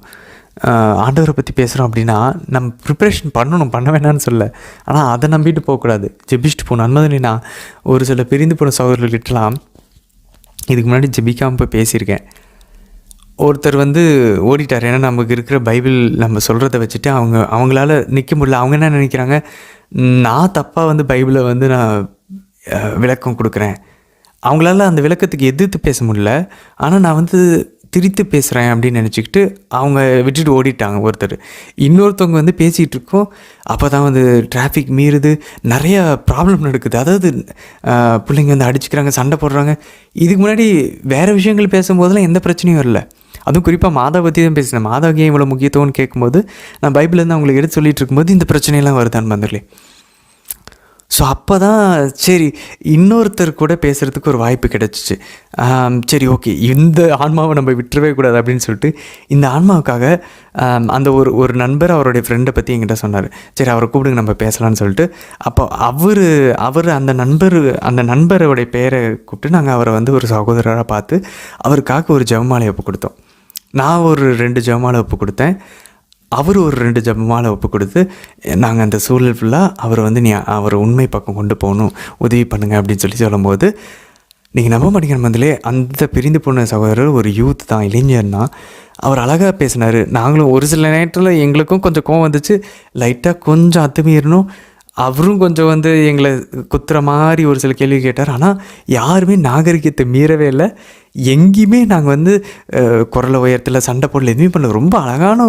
ஆண்டவரை பற்றி பேசுகிறோம் அப்படின்னா நம்ம ப்ரிப்ரேஷன் பண்ண வேணான்னு சொல்ல, ஆனால் அதை நம்பிட்டு போகக்கூடாது, ஜெபிச்சுட்டு போகணும். அன்மதிலே நான் ஒரு சில பிரிந்து போன சகோதரர்கிட்டலாம் இதுக்கு முன்னாடி ஜெபிக்காமல் போய் பேசியிருக்கேன். ஒருத்தர் ஓடிட்டார். ஏன்னா நமக்கு இருக்கிற பைபிள் நம்ம சொல்கிறத வச்சுட்டு அவங்களால நிற்க முடியல. அவங்க என்ன நினைக்கிறாங்க, நான் தப்பாக பைபிளை நான் விளக்கம் கொடுக்குறேன், அவங்களால அந்த விளக்கத்துக்கு எதிர்த்து பேச முடியல, ஆனால் நான் திரித்து பேசுகிறேன் அப்படின்னு நினச்சிக்கிட்டு அவங்க விட்டுட்டு ஓடிட்டாங்க. ஒருத்தர் இன்னொருத்தவங்க பேசிகிட்டு இருக்கோம், அப்போ தான் டிராஃபிக் மீறுது, நிறையா ப்ராப்ளம் நடக்குது. அதாவது பிள்ளைங்க அடிச்சுக்கிறாங்க, சண்டை போடுறாங்க. இதுக்கு முன்னாடி வேறு விஷயங்கள் பேசும்போதெல்லாம் எந்த பிரச்சனையும் வரல. அதுவும் குறிப்பாக மாதா பற்றி தான் பேசினேன். மாதாவுக்கு ஏன் இவ்வளோ முக்கியத்துவம்னு கேட்கும்போது நான் பைபிள்லேருந்து அவங்களுக்கு எடுத்து சொல்லிட்டு இருக்கும்போது இந்த பிரச்சனையெல்லாம் வருதான்னு வந்துடலே. ஸோ அப்போ தான் சரி இன்னொருத்தர் கூட பேசுகிறதுக்கு ஒரு வாய்ப்பு கிடச்சிச்சு. சரி ஓகே, இந்த ஆன்மாவை நம்ம விட்டுறவே கூடாது அப்படின்னு சொல்லிட்டு இந்த ஆன்மாவுக்காக அந்த ஒரு நண்பர் அவருடைய ஃப்ரெண்டை பற்றி என்கிட்ட சொன்னார். சரி அவரை கூப்பிடுங்க நம்ம பேசலான்னு சொல்லிட்டு, அப்போ அவர் அந்த நண்பருடைய பேரை கூப்பிட்டு நாங்கள் அவரை ஒரு சகோதரராக பார்த்து அவருக்காக ஒரு ஜெபமாலை ஒப்பு கொடுத்தோம். நான் ஒரு 2 ஜெபமாலை ஒப்பு கொடுத்தேன், அவர் ஒரு 2 ஜெபமாலை ஒப்பு கொடுத்து நாங்கள் அந்த சூழல் ஃபுல்லாக அவரை நீ அவரை உண்மை பக்கம் கொண்டு போகணும், உதவி பண்ணுங்கள் அப்படின்னு சொல்லும்போது, நீங்கள் நம்ப மாட்டீங்க முதலே அந்த பிரிந்து போன சகோதரர் ஒரு யூத் தான், இளைஞர் தான். அவர் அழகாக பேசினார். நாங்களும் ஒரு சில நேரத்தில் எங்களுக்கும் கொஞ்சம் கோவம் வந்துச்சு, லைட்டாக கொஞ்சம் அத்துமீறணும். அவரும் கொஞ்சம் எங்களை குத்துற மாதிரி ஒரு சில கேள்வி கேட்டார். ஆனால் யாருமே நாகரிகத்தை மீறவே இல்லை. எங்கேயுமே நாங்கள் குரலை உயரத்தில் சண்டை போடல, எதுவுமே பண்ணல. ரொம்ப அழகான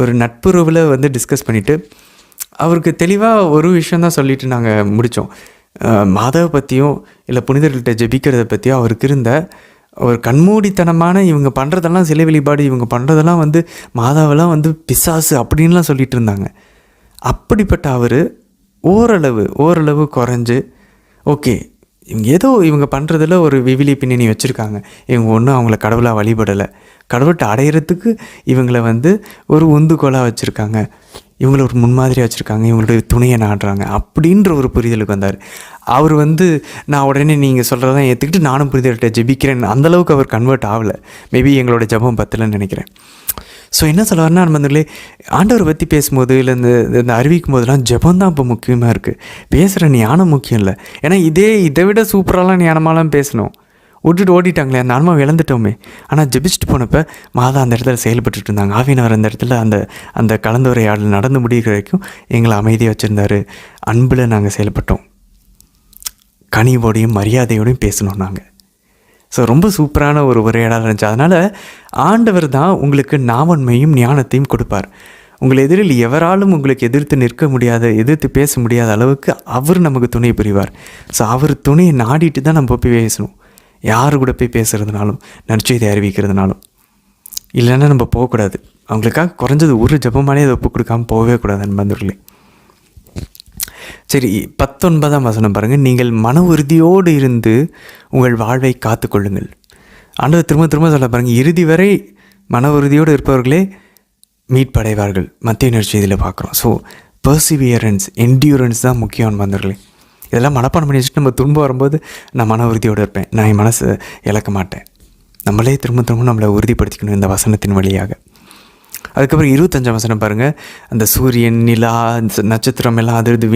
ஒரு நட்புறவில் டிஸ்கஸ் பண்ணிவிட்டு அவருக்கு தெளிவாக ஒரு விஷயந்தான் சொல்லிவிட்டு நாங்கள் முடித்தோம். மாதாவை பற்றியும் இல்லை புனிதர்கள்ட்ட ஜெபிக்கிறத பற்றியும் அவருக்கு இருந்த ஒரு கண்மூடித்தனமான இவங்க பண்ணுறதெல்லாம் சிலை வழிபாடு, இவங்க பண்ணுறதெல்லாம் மாதாவெல்லாம் பிசாசு அப்படின்லாம் சொல்லிகிட்டு இருந்தாங்க. அப்படிப்பட்ட அவர் ஓரளவு குறைஞ்சு, ஓகே இவங்க பண்ணுறதில் ஒரு விவிலிய பின்னணி வச்சுருக்காங்க, இவங்க ஒன்றும் அவங்கள கடவுளாக வழிபடலை, கடவுள்கிட்ட அடையிறதுக்கு இவங்களை ஒரு உந்துகோலாக வச்சுருக்காங்க, இவங்கள ஒரு முன்மாதிரியாக வச்சுருக்காங்க, இவங்களுடைய துணையை நாடுறாங்க அப்படின்ற ஒரு புரிதலுக்கு வந்தார். அவர் நான் உடனே நீங்கள் சொல்கிறதான் ஏற்றுக்கிட்டு நானும் புரிதல்கிட்ட ஜெபிக்கிறேன், அந்தளவுக்கு அவர் கன்வெர்ட் ஆகலை. மேபி எங்களோட ஜெபம் பத்தலைன்னு நினைக்கிறேன். ஸோ என்ன சொல்லுவார்னா, நம்ம ஆண்டவரை பற்றி பேசும்போது இல்லை இந்த அறிவிக்கும் போதெல்லாம் ஜெபம் தான் இப்போ முக்கியமாக இருக்குது. பேசுகிற ஞானம் முக்கியம் இல்லை. ஏன்னா இதை விட சூப்பராலாம் ஞானமாலாம் பேசணும், விட்டுட்டு ஓடிட்டாங்களே, அந்த ஆன்மாவை இழந்துட்டோமே. ஆனால் ஜெபிச்சுட்டு போனப்போ மாதா அந்த இடத்துல செயல்பட்டுட்டு இருந்தாங்க. ஆவியானவர் அந்த இடத்துல அந்த கலந்துரையாடல் நடந்து முடிகிற வரைக்கும் எங்களை அமைதியாக வச்சுருந்தார். அன்பில் நாங்கள் செயல்பட்டோம், கனிவோடையும் மரியாதையோடையும் பேசணும் நாங்கள். ஸோ ரொம்ப சூப்பரான ஒரு உரையாடல் இருந்துச்சு. அதனால் ஆண்டவர் தான் உங்களுக்கு நாவன்மையும் ஞானத்தையும் கொடுப்பார். உங்கள் எதிரில் எவராலும் உங்களுக்கு எதிர்த்து நிற்க முடியாத, எதிர்த்து பேச முடியாத அளவுக்கு அவர் நமக்கு துணை புரிவார். ஸோ அவர் துணையை நாடிட்டு தான் நம்ம போய் பேசணும். யார் கூட போய் பேசுகிறதுனாலும் நற்செய்தி அறிவிக்கிறதுனாலும். இல்லைன்னா நம்ம போகக்கூடாது. அவங்களுக்காக குறைஞ்சது ஒரு ஜெபமானே அதை ஒப்பு கொடுக்காமல் போகவே கூடாது அன்பர்களே. சரி, 19ஆம் வசனம் பாருங்கள். நீங்கள் மன உறுதியோடு இருந்து உங்கள் வாழ்வை காத்து கொள்ளுங்கள். ஆண்டவர் திரும்ப திரும்ப சொல்ல பாருங்கள், இறுதி வரை மன உறுதியோடு இருப்பவர்களே மீட்படைவார்கள். மத்திய நற்செய்தியில் பார்க்குறோம். ஸோ பர்சிவியரன்ஸ், என்டியூரன்ஸ் தான் முக்கியம் அன்பர்களே. இதெல்லாம் மனப்பாடம் பண்ணி வச்சுட்டு நம்ம துன்பம் வரும்போது நான் மன உறுதியோடு இருப்பேன், நான் என் மனசை இழக்க மாட்டேன். நம்மளே திரும்ப திரும்ப நம்மளை உறுதிப்படுத்திக்கணும் இந்த வசனத்தின் வழியாக. அதுக்கப்புறம் 25ஆம் வசனம் பாருங்கள். அந்த சூரியன், நிலா, நட்சத்திரம் எல்லாம் அதிர்றது,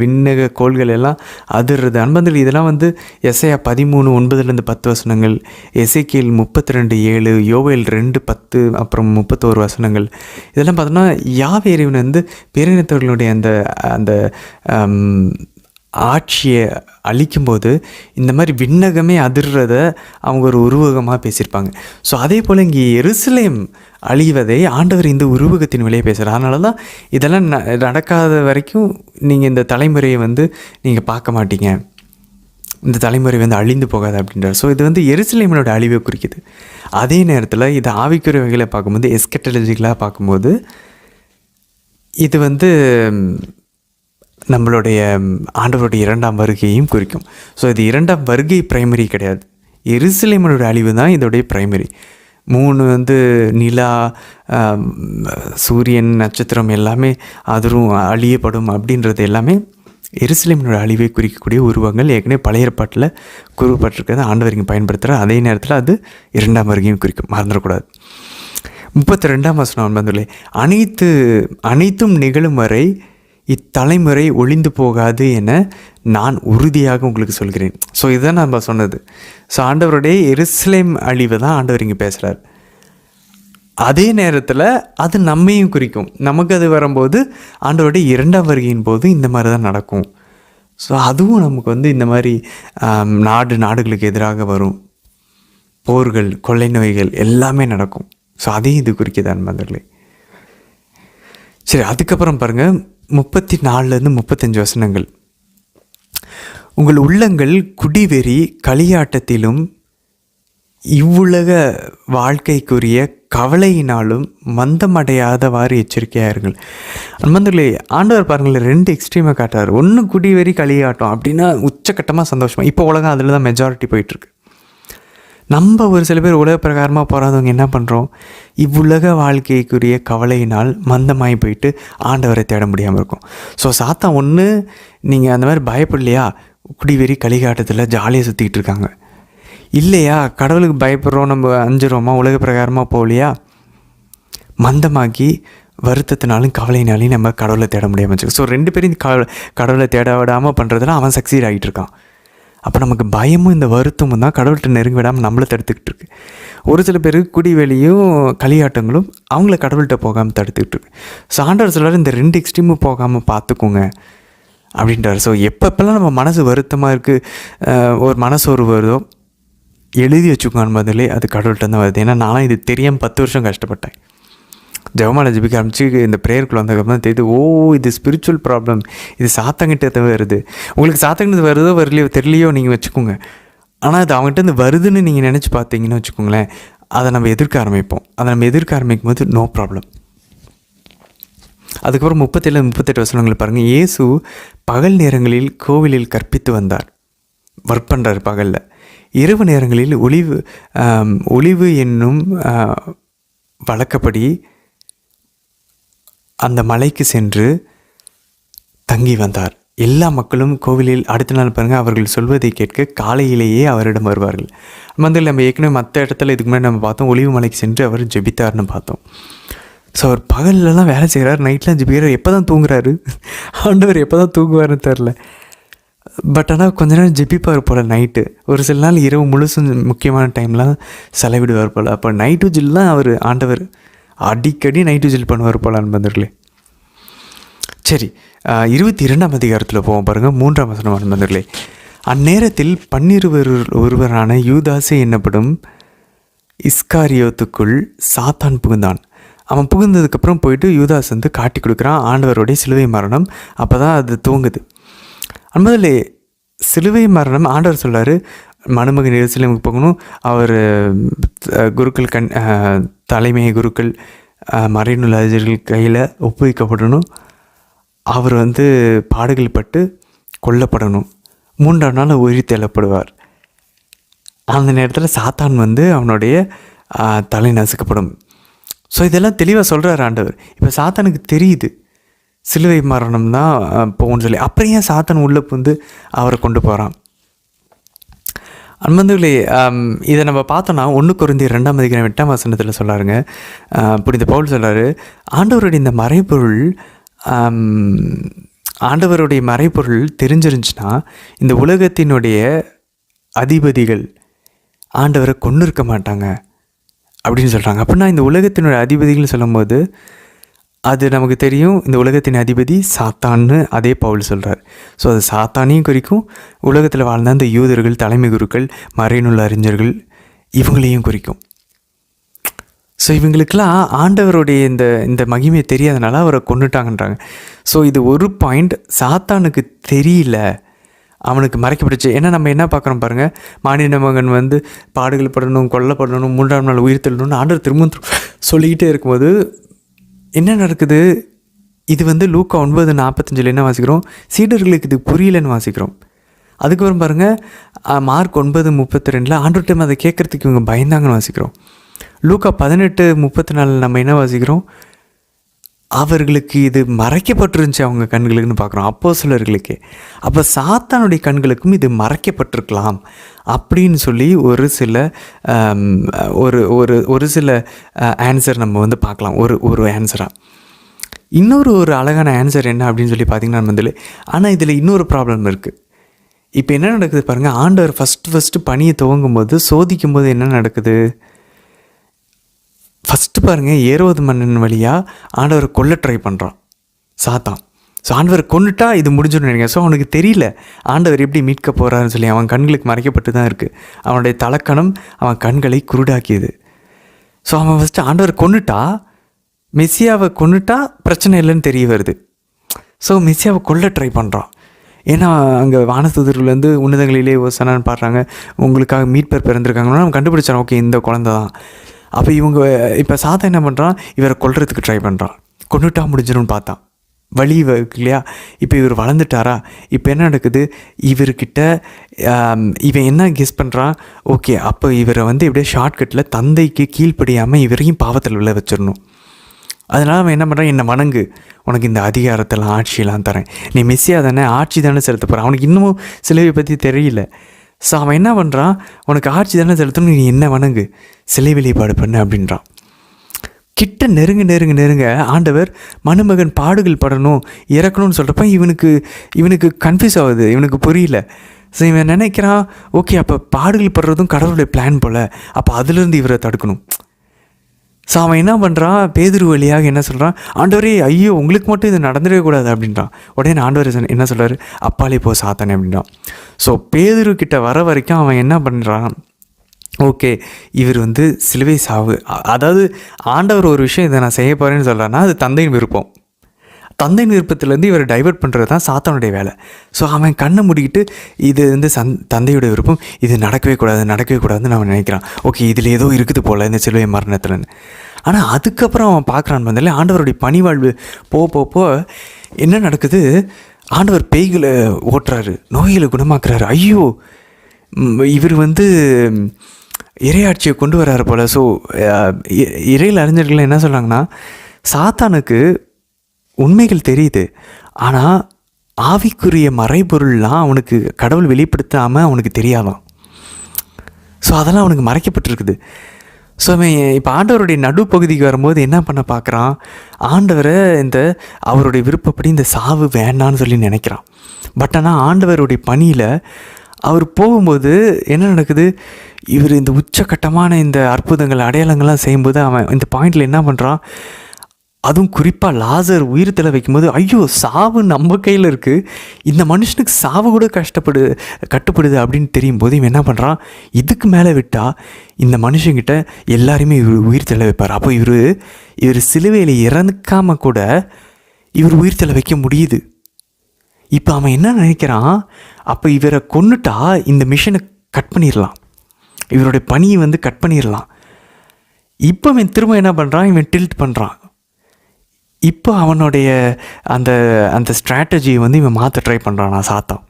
விண்ணக கோள்கள் எல்லாம் அதிர்றது. அன்பர்கள், இதெல்லாம் எசையா 13:9-10 வசனங்கள், எசேக்கியேல் 32:7, யோவேல் 2:10, அப்புறம் 31 வசனங்கள். இதெல்லாம் பார்த்தோன்னா யாவே இறைவன் பேரினத்தவர்களுடைய அந்த ஆட்சியை அழிக்கும்போது இந்த மாதிரி விண்ணகமே அதிர்றத அவங்க ஒரு உருவகமாக பேசியிருப்பாங்க. ஸோ அதே போல் இங்கே எருசலேம் அழிவதை ஆண்டவர் இந்த உருவகத்தின் வழியே பேசுகிறார். அதனால தான் இதெல்லாம் நடக்காத வரைக்கும் நீங்கள் இந்த தலைமுறையை நீங்கள் பார்க்க மாட்டீங்க, இந்த தலைமுறை அழிந்து போகாது அப்படின்றார். ஸோ இது எருசலேமனோட அழிவை குறிக்குது. அதே நேரத்தில் இது ஆவிக்குரிய வகையில் பார்க்கும்போது, எஸ்கெட்டலஜிக்கலாக பார்க்கும்போது இது நம்மளுடைய ஆண்டவருடைய 2ஆம் வருகையையும் குறிக்கும். ஸோ இது 2ஆம் வருகை பிரைமரி கிடையாது, எருசலேமனோட அழிவு தான் இதோடைய பிரைமரி. 3 நிலா, சூரியன், நட்சத்திரம் எல்லாமே அதுவும் அழியப்படும் அப்படின்றது எல்லாமே எருசலேமனோட அழிவை குறிக்கக்கூடிய உருவங்கள். ஏற்கனவே பழைய ஏற்பாட்டில் கூறப்பட்டிருக்கிறத ஆண்டவர் இங்கே பயன்படுத்துகிறார். அதே நேரத்தில் அது 2ஆம் வருகையும் குறிக்கும், மறந்துடக்கூடாது. 32ஆம் வசனம் அனைத்தும் நிகழும் வரை இத்தலைமுறை ஒளிந்து போகாது என நான் உறுதியாக உங்களுக்கு சொல்கிறேன். ஸோ இதுதான் நம்ம சொன்னது. ஸோ ஆண்டவருடைய எருசலேம் அழிவை தான் ஆண்டவர் இங்கே பேசுகிறார். அதே நேரத்தில் அது நம்மையும் குறிக்கும். நமக்கு அது வரும்போது ஆண்டவருடைய 2ஆம் வருகையின் போது இந்த மாதிரி தான் நடக்கும். ஸோ அதுவும் நமக்கு இந்த மாதிரி நாடுகளுக்கு எதிராக வரும் போர்கள், கொள்ளை நோய்கள் எல்லாமே நடக்கும். ஸோ அதையும் இது குறிக்குது அன்பர்களே. சரி, அதுக்கப்புறம் பாருங்கள் 34-35 வசனங்கள். உங்கள் உள்ளங்கள் குடிவெறி களியாட்டத்திலும் இவ்வுலக வாழ்க்கைக்குரிய கவலையினாலும் மந்தமடையாதவாறு எச்சரிக்கையாயிருங்கள். அன்பர்களே, ஆண்டவர் பாருங்களேன் 2 எக்ஸ்ட்ரீமாக காட்டுறாரு. ஒன்று குடிவெறி களியாட்டம் அப்படின்னா உச்சக்கட்டமாக சந்தோஷமாக. இப்போ உலகம் அதில் தான் மெஜாரிட்டி போயிட்டுருக்கு. நம்ம ஒரு சில பேர் உலக பிரகாரமாக போகாதவங்க என்ன பண்ணுறோம், இவ்வுலக வாழ்க்கைக்குரிய கவலையினால் மந்தமாகி போயிட்டு ஆண்டவரை தேட முடியாமல் இருக்கும். ஸோ சாத்தான் ஒன்று, நீங்கள் அந்த மாதிரி பயப்படலையா, குடிவெறி களிகாட்டத்தில் ஜாலியாக சுற்றிக்கிட்டு இருக்காங்க. இல்லையா, கடவுளுக்கு பயப்படுறோம், நம்ம அஞ்சுறோமா, உலக பிரகாரமாக போகலையா, மந்தமாக்கி வருத்தத்தினாலும் கவலையினாலையும் நம்ம கடவுளை தேட முடியாமல் வச்சுக்கோம். ஸோ 2 பேரும் கடவுளை தேட விடாமல் பண்ணுறதுனா அவன் சக்சீட் ஆகிட்டு இருக்கான். அப்போ நமக்கு பயமும் இந்த வருத்தமும் தான் கடவுள்கிட்ட நெருங்கி விடாமல் நம்மளை தடுத்துக்கிட்டு இருக்கு. ஒரு சில பேருக்கு குடிவெளியும் களியாட்டங்களும் அவங்கள கடவுள்கிட்ட போகாமல் தடுத்துக்கிட்டு இருக்கு. ஸோ ஆண்டவர் சொல்கிறார், இந்த 2 எக்ஸ்ட்ரீமும் போகாமல் பார்த்துக்கோங்க அப்படின்றார். ஸோ எப்பப்பெல்லாம் நம்ம மனசு வருத்தமாக இருக்குது, ஒரு மனசோர்வு வருதோ எழுதி வச்சுக்கோங்க பதிலே, அது கடவுள்கிட்ட தான் வருது. ஏன்னா நானும் இது தெரியாமல் 10 வருஷம் கஷ்டப்பட்டேன். ஜெபமாலை ஜெபிக்க ஆரம்பிச்சு இந்த ப்ரேயருக்குள்ள வந்ததுக்கப்புறம் தான் தெரியுது, இது ஸ்பிரிச்சுவல் ப்ராப்ளம், இது சாத்தங்கிட்ட வருது. உங்களுக்கு சாத்தங்கிட்ட வருதோ வரலையோ தெரியலையோ நீங்கள் வச்சுக்கோங்க. ஆனால் அது அவங்ககிட்ட வருதுன்னு நீங்கள் நினச்சி பார்த்தீங்கன்னு வச்சுக்கோங்களேன், அதை நம்ம எதிர்க்க ஆரம்பிப்போம். அதை நம்ம எதிர்க்க ஆரம்பிக்கும் போது நோ ப்ராப்ளம். அதுக்கப்புறம் 37-38 வசனங்கள் பாருங்கள். இயேசு பகல் நேரங்களில் கோவிலில் கற்பித்து வந்தார், ஒர்க் பண்ணுறார் பகலில். இரவு நேரங்களில் ஒளிவு என்னும் வழக்கப்படி அந்த மலைக்கு சென்று தங்கி வந்தார். எல்லா மக்களும் கோவிலில் அடுத்த நாள் பாருங்கள் அவர்கள் சொல்வதை கேட்க காலையிலேயே அவரிடம் வருவார்கள். நம்ம ஏற்கனவே மற்ற இடத்துல இதுக்கு முன்னாடி நம்ம பார்த்தோம், ஒளிவு மலைக்கு சென்று அவர் ஜெபித்தார்னு பார்த்தோம். ஸோ அவர் பகல்லலாம் வேலை செய்கிறார், நைட்லாம் ஜெபிக்கிறார். எப்போ தான் தூங்குறாரு ஆண்டவர், எப்போ தான் தூங்குவார்னு தெரில. பட் ஆனால் கொஞ்ச நேரம் ஜெபிப்பார் போல் நைட்டு. ஒரு சில நாள் இரவு முழுசும் முக்கியமான டைம்லாம் செலவிடுவார் போல். அப்போ நைட்டு ஜில்லாம் அவர் ஆண்டவர் அடிக்கடி நைட்டு ஜில் பண்ணுவார் போல் அன்பர்களே. சரி, 22ஆம் அதிகாரத்தில் போவோம் பாருங்கள். 3ஆம் வசனம் அன்பர்களே. அந்நேரத்தில் 12 ஒருவரான யூதாசே என்னப்படும் இஸ்காரியோத்துக்குள் சாத்தான் புகுந்தான். அவன் புகுந்ததுக்கப்புறம் போயிட்டு யூதாஸ் காட்டி கொடுக்குறான் ஆண்டவருடைய சிலுவை மரணம். அப்போ தான் அது தூங்குது. அன்பர்களே, சிலுவை மரணம் ஆண்டவர் சொல்கிறார், மணமகன் எருசலேமுக்கு போகணும். அவர் குருக்கள் தலைமை குருக்கள் மறைநூல் அறிஞர்கள் கையில் ஒப்புவிக்கப்படணும். அவர் பாடுகள் பட்டு கொல்லப்படணும். 3ஆம் நாள் உயிர் தெள்ளப்படுவார். அந்த நேரத்தில் சாத்தான் அவனுடைய தலை நசுக்கப்படும். ஸோ இதெல்லாம் தெளிவாக சொல்கிறார் ஆண்டவர். இப்போ சாத்தானுக்கு தெரியுது சிலுவை மரணம் தான் போகும்னு சொல்லி. அப்புறம் ஏன் சாத்தான் உள்ளே அவரை கொண்டு போகிறான்? அன்பர்களே, இதை நம்ம பார்த்தோன்னா 1 கொரிந்தியர் 2:8 சொல்லாருங்க. புனித பவுல் சொல்கிறாரு, ஆண்டவருடைய மறைபொருள் தெரிஞ்சிருந்துச்சுன்னா இந்த உலகத்தினுடைய அதிபதிகள் ஆண்டவரை கொண்டு இருக்க மாட்டாங்க அப்படின்னு சொல்கிறாங்க. அப்படின்னா இந்த உலகத்தினுடைய அதிபதிகள் சொல்லும்போது அது நமக்கு தெரியும், இந்த உலகத்தின் அதிபதி சாத்தான்னு அதே பவுல் சொல்கிறார். ஸோ அது சாத்தானையும் குறிக்கும், உலகத்தில் வாழ்ந்த அந்த யூதர்கள், தலைமை குருக்கள், மறைநூல் அறிஞர்கள், இவங்களையும் குறிக்கும். ஸோ இவங்களுக்கெல்லாம் ஆண்டவருடைய இந்த மகிமையை தெரியாதனால அவரை கொண்டுட்டாங்கன்றாங்க. ஸோ இது ஒரு பாயிண்ட். சாத்தானுக்கு தெரியல, அவனுக்கு மறைக்கப்பட்டுச்சு. ஏன்னா நம்ம என்ன பார்க்குறோம் பாருங்கள், மானிட மகன் பாடுகள் படணும், கொல்லப்படணும், 3ஆம் நாள் உயிர் தெள்ளணும்னு ஆண்டவர் திரும்ப சொல்லிக்கிட்டே இருக்கும்போது என்ன நடக்குது? இது லூக்கா 9:45 என்ன வாசிக்கிறோம்? சீடர்களுக்கு இது புரியலன்னு வாசிக்கிறோம். அதுக்கப்புறம் பாருங்கள், மார்க் 9:32 ஆண்டவர்கிட்ட அதை கேட்குறதுக்கு இவங்க பயந்தாங்கன்னு வாசிக்கிறோம். லூக்கா 18:34 நம்ம என்ன வாசிக்கிறோம்? அவர்களுக்கு இது மறைக்கப்பட்டிருந்துச்சு அவங்க கண்களுக்குன்னு பார்க்குறோம், அப்போஸ்தலர்களுக்கே. அப்போ சாத்தானுடைய கண்களுக்கும் இது மறைக்கப்பட்டிருக்கலாம் அப்படின்னு சொல்லி ஒரு சில ஆன்சர் நம்ம பார்க்கலாம். ஒரு ஆன்சராக ஒரு அழகான ஆன்சர் என்ன அப்படின்னு சொல்லி பார்த்திங்கன்னா ஆனால் இதில் இன்னொரு ப்ராப்ளம் இருக்குது. இப்போ என்ன நடக்குது பாருங்கள், ஆண்டவர் ஃபஸ்ட்டு பணியை துவங்கும் போது சோதிக்கும் போது என்ன நடக்குது? ஃபஸ்ட்டு பாருங்கள், ஏரோது மன்னன் வழியாக ஆண்டவரை கொல்ல ட்ரை பண்ணுறான் சாத்தான். ஸோ ஆண்டவரை கொண்டுட்டா இது முடிஞ்சுன்னு நினைக்கிறேன். ஸோ அவனுக்கு தெரியல ஆண்டவர் எப்படி மீட்க போகிறாருன்னு சொல்லி. அவன் கண்களுக்கு மறைக்கப்பட்டு தான் இருக்குது. அவனுடைய தலக்கணம் அவன் கண்களை குருடாக்கியது. ஸோ அவன் ஃபஸ்ட்டு ஆண்டவரை கொண்டுட்டா, மெஸ்ஸியாவை கொண்டுட்டா பிரச்சனை இல்லைன்னு தெரிய வருது. ஸோ மெஸ்ஸியாவை கொல்ல ட்ரை பண்ணுறான். ஏன்னா அங்கே வானதூதர்கள் உன்னதங்களிலே ஓசனான்னு பாடுறாங்க, உங்களுக்காக மீட்பர் பிறந்திருக்காங்கன்னா அவன் கண்டுபிடிச்சான், ஓகே இந்த குழந்தை தான். அப்போ இப்போ சாத்தா என்ன பண்ணுறான்? இவரை கொல்றதுக்கு ட்ரை பண்ணுறான். கொண்டுட்டா முடிஞ்சிடும்னு பார்த்தான், வழி இல்லையா? இப்போ இவர் வளர்ந்துட்டாரா? இப்போ என்ன நடக்குது? இவர்கிட்ட இவன் என்ன கெஸ் பண்ணுறான்? ஓகே, அப்போ இவரை எப்படியே ஷார்ட்கட்டில் தந்தைக்கு கீழ்ப்படியாமல் இவரையும் பாவத்தில் விழ வச்சிடணும். அதனால் அவன் என்ன பண்ணுறான்? என்னை வணங்கு, உனக்கு இந்த அதிகாரத்தெல்லாம் ஆட்சியெல்லாம் தரேன், நீ மெஸ்ஸியா தானே, ஆட்சி தானே செலுத்த போகிறான். அவனுக்கு இன்னமும் சிலுவை பற்றி தெரியல. ஸோ அவன் என்ன பண்ணுறான்? உனக்கு ஆட்சி தானே செலுத்தணும், நீ என்ன வணங்கு, சிலை வெளிப்பாடு பண்ணு அப்படின்றான். கிட்ட நெருங்க ஆண்டவர் மணமகன் பாடுகள் படணும், இறக்கணும்னு சொல்கிறப்ப இவனுக்கு கன்ஃபியூஸ் ஆகுது, இவனுக்கு புரியல. ஸோ இவன் நினைக்கிறான், ஓகே அப்போ பாடுகள் படுறதும் கடவுளுடைய பிளான் போல், அப்போ அதுலேருந்து இவரை தடுக்கணும். ஸோ அவன் என்ன பண்ணுறான்? பேதுரு வழியாக என்ன சொல்கிறான்? ஆண்டவரே, ஐயோ உங்களுக்கு மட்டும் இது நடந்துடவே கூடாது அப்படின்றான். உடனே ஆண்டவர் என்ன சொல்கிறார்? அப்பாலே போ சாத்தானே அப்படின்றான். ஸோ பேதுரு கிட்ட வர வரைக்கும் அவன் என்ன பண்ணுறான்? ஓகே, இவர் சிலுவை சாவு, அதாவது ஆண்டவர் ஒரு விஷயம் இதை நான் செய்ய போகிறேன்னு சொல்கிறான்னா அது தந்தையின் விருப்பம். தந்தையின் விருப்பத்திலேருந்து இவரை டைவர்ட் பண்ணுறது தான் சாத்தானுடைய வேலை. ஸோ அவன் கண்ணை மூடிக்கிட்டு இது தந்தையுடைய விருப்பம், இது நடக்கவே கூடாதுன்னு அவன் நினைக்கிறான். ஓகே, இதில் ஏதோ இருக்குது போல் இந்த சிலுவை மரணத்துலன்னு. ஆனால் அதுக்கப்புறம் அவன் பார்க்குறான் ஆண்டவருடைய பணிவாழ்வு போ என்ன நடக்குது? ஆண்டவர் பேய்களை ஓட்டுறாரு, நோய்களை குணமாக்குறாரு. ஐயோ, இவர் இறையாட்சியை கொண்டு வர்றாரு போல். ஸோ இறையில் அறிஞர்கள் என்ன சொல்கிறாங்கன்னா, சாத்தானுக்கு உண்மைகள் தெரியுது, ஆனால் ஆவிக்குரிய மறைபொருள்லாம் அவனுக்கு கடவுள் வெளிப்படுத்தாமல் அவனுக்கு தெரியாதான். ஸோ அதெல்லாம் அவனுக்கு மறைக்கப்பட்டிருக்குது. ஸோ அவன் இப்போ ஆண்டவருடைய நடுப்பகுதிக்கு வரும்போது என்ன பண்ண பார்க்குறான்? ஆண்டவரை அவருடைய விருப்பப்படி இந்த சாவு வேண்டான்னு சொல்லி நினைக்கிறான். பட் ஆனால் ஆண்டவருடைய பணியில் அவர் போகும்போது என்ன நடக்குது? இவர் இந்த உச்சக்கட்டமான இந்த அற்புதங்கள் அடையாளங்கள்லாம் செய்யும்போது அவன் இந்த பாயிண்டில் என்ன பண்ணுறான்? அதுவும் குறிப்பாக லாசர் உயிர் தள்ள வைக்கும்போது, ஐயோ சாவு நம்ம கையில் இருக்குது, இந்த மனுஷனுக்கு சாவு கூட கட்டுப்படுது அப்படின்னு தெரியும் போது இவன் என்ன பண்ணுறான்? இதுக்கு மேலே விட்டால் இந்த மனுஷங்கிட்ட எல்லாருமே இவர் உயிர் தள்ள வைப்பார். அப்போ இவர் சிலுவையில் இறந்துக்காமல் கூட இவர் உயிர் தள்ள வைக்க முடியுது. இப்போ அவன் என்ன நினைக்கிறான்? அப்போ இவரை கொன்னுட்டா இந்த மிஷனை கட் பண்ணிடலாம், இவருடைய பணியை வந்து கட் பண்ணிடலாம். இப்போ இவன் திரும்ப என்ன பண்ணுறான், இவன் டில்ட் பண்ணுறான். இப்போ அவனுடைய அந்த அந்த ஸ்ட்ராட்டஜியை வந்து இவன் மாற்ற ட்ரை பண்ணுறான் சாத்தான்.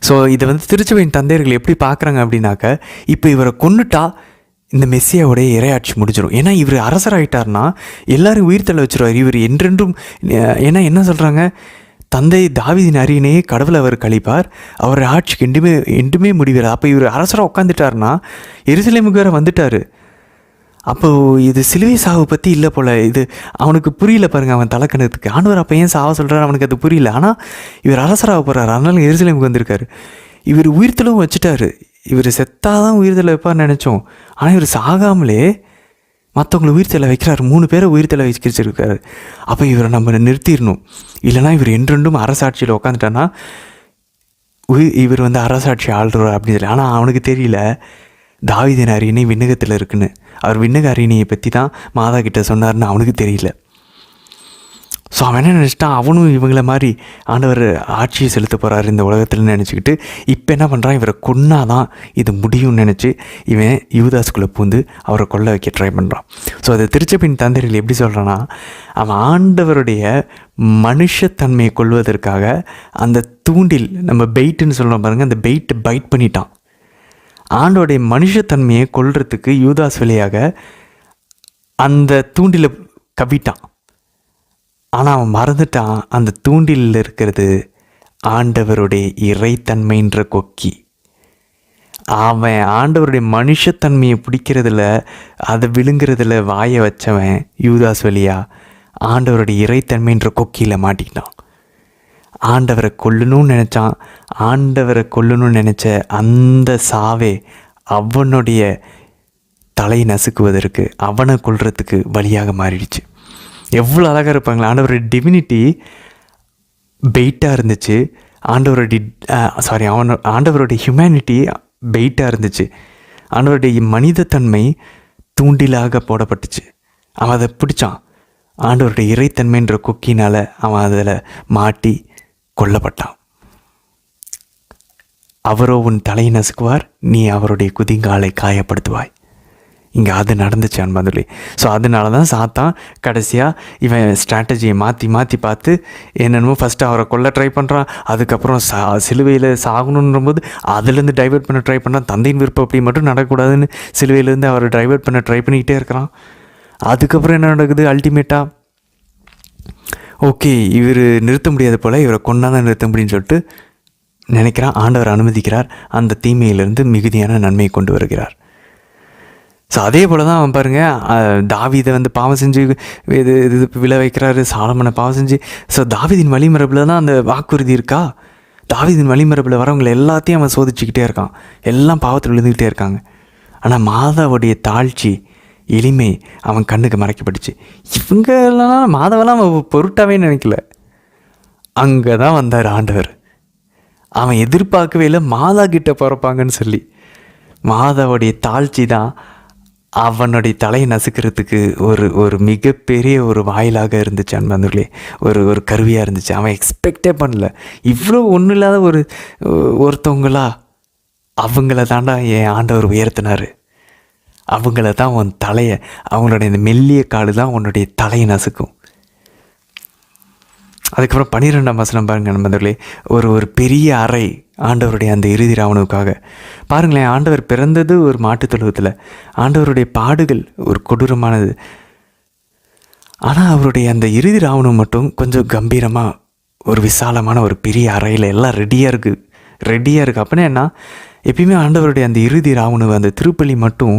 ஸோ இதை வந்து திருச்சபையின் தந்தையர்கள் எப்படி பார்க்குறாங்க அப்படின்னாக்க, இப்போ இவரை கொன்னுட்டா இந்த மெஸ்ஸியாவுடைய இறையாட்சி முடிஞ்சிடும். ஏன்னா இவர் அரசராகிட்டார்னா எல்லாரும் உயிர்த்தலை வச்சுருவார், இவர் என்றென்றும். ஏன்னா என்ன சொல்கிறாங்க, தந்தை தாவீதின் அரியணையே கடவுளை அவர் கழிப்பார், அவர் ஆட்சிக்கு என்றுமே முடிவார். அப்போ இவர் அரசராக உட்காந்துட்டார்னா எருசலேமுக்கு வேறு வந்துட்டார். அப்போது இது சிலுவை சாவு பற்றி இல்லை போல், இது அவனுக்கு புரியல பாருங்கள் அவன் தலைக்கணத்துக்கு. ஆண்டவர் அப்போ ஏன் சாவ சொல்கிறார் அவனுக்கு அது புரியல. ஆனால் இவர் அரசராக போகிறார், அதனால எருசலேமுக்கு வந்திருக்காரு. இவர் உயிர்த்தலும் வச்சுட்டாரு, இவர் செத்தாதான் உயிர்த்தலை வைப்பார்னு நினச்சோம். ஆனால் இவர் சாகாமலே மற்றவங்களை உயிர்த்தலை வைக்கிறார், 3 பேரை உயிர்த்தலை வச்சிருக்காரு. அப்போ இவரை நம்ம நிறுத்திடணும், இல்லைனா இவர் என்றென்றும் அரசாட்சியில் உட்காந்துட்டான்னா இவர் வந்து அரசாட்சி ஆள்றார் அப்படின்னு சொல்லி. ஆனால் அவனுக்கு தெரியல தாவீதின் அரியணை விண்ணகத்தில் இருக்குன்னு. அவர் விண்ணக அரியணையை பற்றி தான் மாதா கிட்ட சொன்னார்னு அவனுக்கு தெரியல. ஸோ அவன் என்ன நினச்சிட்டான், அவனும் இவங்களை மாதிரி ஆண்டவர் ஆட்சியை செலுத்த போகிறாரு இந்த உலகத்தில்னு நினச்சிக்கிட்டு இப்போ என்ன பண்ணுறான், இவரை கொன்னாதான் இது முடியும்னு நினச்சி இவன் யூதாஸ்குள்ளே பூந்து அவரை கொல்ல வைக்க ட்ரை பண்ணுறான். ஸோ அதை திருச்சபையின் தந்தைகள் எப்படி சொல்கிறான்னா, அவன் ஆண்டவருடைய மனுஷத்தன்மையை கொள்வதற்காக அந்த தூண்டில், நம்ம பெயிட்டுன்னு சொல்கிறோம் பாருங்கள், அந்த பெயிட்டை பைட் பண்ணிட்டான். ஆண்டோடைய மனுஷத்தன்மையை கொல்றதுக்கு யூதாஸ் வழியாக அந்த தூண்டில கவிட்டான். ஆனால் அவன் மறந்துட்டான், அந்த தூண்டிலில் இருக்கிறது ஆண்டவருடைய இறைத்தன்மைன்ற கொக்கி. அவன் ஆண்டவருடைய மனுஷத்தன்மையை பிடிக்கிறதுல, அதை விழுங்குறதுல வாயை வச்சவன் யூதாஸ் வழியா ஆண்டவருடைய இறைத்தன்மைன்ற கொக்கியில் மாட்டிக்கிட்டான். ஆண்டவரை கொல்லணும்னு நினச்சான். ஆண்டவரை கொல்லணும்னு நினச்ச அந்த சாவே அவனுடைய தலை நசுக்குவதற்கு, அவனை கொல்றதுக்கு வழியாக மாறிடுச்சு. எவ்வளோ அழகாக இருப்பாங்களா, ஆண்டவருடைய டிவினிட்டி பெயிட்டாக இருந்துச்சு, ஆண்டவருடைய ஹியூமனிட்டி பெயிட்டாக இருந்துச்சு, ஆண்டவருடைய மனிதத்தன்மை தூண்டிலாக போடப்பட்டுச்சு. அவன் அதை பிடிச்சான். ஆண்டவருடைய இறைத்தன்மைன்ற கொக்கினால் அவன் அதில் மாட்டி கொல்லப்பட்டான். அவரோ உன் தலையை நசுக்குவார், நீ அவருடைய குதிங்காலை காயப்படுத்துவாய். இங்கே அது நடந்துச்சு அன்பாந்தோழி. ஸோ அதனால தான் சாத்தான் கடைசியாக இவன் ஸ்ட்ராட்டஜியை மாற்றி பார்த்து என்னென்னமோ ஃபஸ்ட்டு அவரை கொல்ல ட்ரை பண்ணுறான், அதுக்கப்புறம் சிலுவையில் சாகணுன்றபோது அதுலேருந்து டைவெர்ட் பண்ண ட்ரை பண்ணுறான். தந்தையின் விருப்பம் அப்படி மட்டும் நடக்கக்கூடாதுன்னு சிலுவையிலேருந்து அவரை டைவெர்ட் பண்ண ட்ரை பண்ணிக்கிட்டே இருக்கிறான். அதுக்கப்புறம் என்ன நடக்குது, அல்டிமேட்டாக ஓகே இவர் நிறுத்த முடியாது போல், இவரை கொண்டாதான் நிறுத்த முடியும்னு சொல்லிட்டு நினைக்கிறான். ஆண்டவர் அனுமதிக்கிறார், அந்த தீமையிலிருந்து மிகுதியான நன்மையை கொண்டு வருகிறார். ஸோ அதே போல் தான் அவன் பாருங்கள், தாவீதை வந்து பாவம் செஞ்சு இது விழ வைக்கிறாரு, சாலமனை பாவம் செஞ்சு. ஸோ தாவீதின் வழிமரபில் தான் அந்த வாக்குறுதி இருக்கா. தாவீதின் வழிமரபில் வரவங்களை எல்லாத்தையும் அவன் சோதிச்சுக்கிட்டே இருக்கான், எல்லாம் பாவத்தில் விழுந்துக்கிட்டே இருக்காங்க. ஆனால் மாதாவுடைய தாழ்ச்சி, எளிமை அவன் கண்ணுக்கு மறைக்கப்பட்டுச்சு. இவங்கெல்லாம் மாதவெல்லாம் அவன் பொருட்டாவே நினைக்கல. அங்கே தான் வந்தார் ஆண்டவர். அவன் எதிர்பார்க்கவே இல்லை மாதா கிட்ட பிறப்பாங்கன்னு சொல்லி. மாதாவுடைய தாழ்ச்சி தான் அவனுடைய தலையை நசுக்கிறதுக்கு ஒரு மிகப்பெரிய ஒரு வாயிலாக இருந்துச்சு அன்பர்களே, ஒரு கருவியாக இருந்துச்சு. அவன் எக்ஸ்பெக்டே பண்ணல, இவ்வளோ ஒன்றும் இல்லாத ஒருத்தவங்களா அவங்கள தாண்டா என் ஆண்டவர் உயர்த்தினார். அவங்கள தான் உன் தலையை, அவங்களுடைய இந்த மெல்லிய காடு தான் உன்னுடைய தலையை நசுக்கும். அதுக்கப்புறம் 12ஆம் வசனம் பாருங்கள் நண்பர்களே, ஒரு பெரிய அறை ஆண்டவருடைய அந்த இறுதி ராவணுக்காக. பாருங்களேன், ஆண்டவர் பிறந்தது ஒரு மாட்டுத் தொழுவத்தில், ஆண்டவருடைய பாடுகள் ஒரு கொடூரமானது. ஆனால் அவருடைய அந்த இறுதி ராவணம் மட்டும் கொஞ்சம் கம்பீரமாக ஒரு விசாலமான ஒரு பெரிய அறையில் எல்லாம் ரெடியாக இருக்குது. அப்படின்னா என்ன, எப்பயுமே ஆண்டவருடைய அந்த இறுதி ராவணம் அந்த திருப்பலி மட்டும்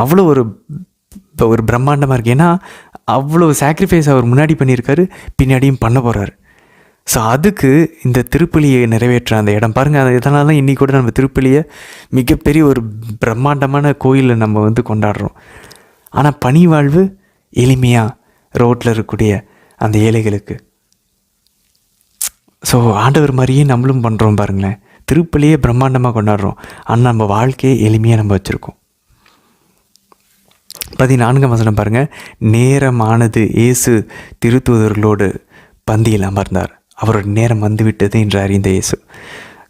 அவ்வளோ ஒரு பிரம்மாண்டமாக இருக்குது. ஏன்னா அவ்வளோ சாக்ரிஃபைஸ் அவர் முன்னாடி பண்ணியிருக்காரு, பின்னாடியும் பண்ண போகிறார். ஸோ அதுக்கு இந்த திருப்பலியை நிறைவேற்ற அந்த இடம் பாருங்கள். இதனால தான் இன்றைக்கி கூட நம்ம திருப்பலியை மிகப்பெரிய ஒரு பிரம்மாண்டமான கோயிலில் நம்ம வந்து கொண்டாடுறோம். ஆனால் பணி வாழ்வு எளிமையாக ரோட்டில் இருக்கக்கூடிய அந்த ஏழைகளுக்கு. ஸோ ஆண்டவர் மாதிரியே நம்மளும் பண்ணுறோம் பாருங்களேன். திருப்பலியே பிரம்மாண்டமாக கொண்டாடுறோம், ஆனால் நம்ம வாழ்க்கையை எளிமையாக நம்ம வச்சுருக்கோம். 14ஆம் வசனம் பாருங்கள், நேரமானது, இயேசு திருத்தூதர்களோடு பந்தியில் அமர்ந்தார், அவரோட நேரம் வந்துவிட்டது என்று அறிந்த இயேசு.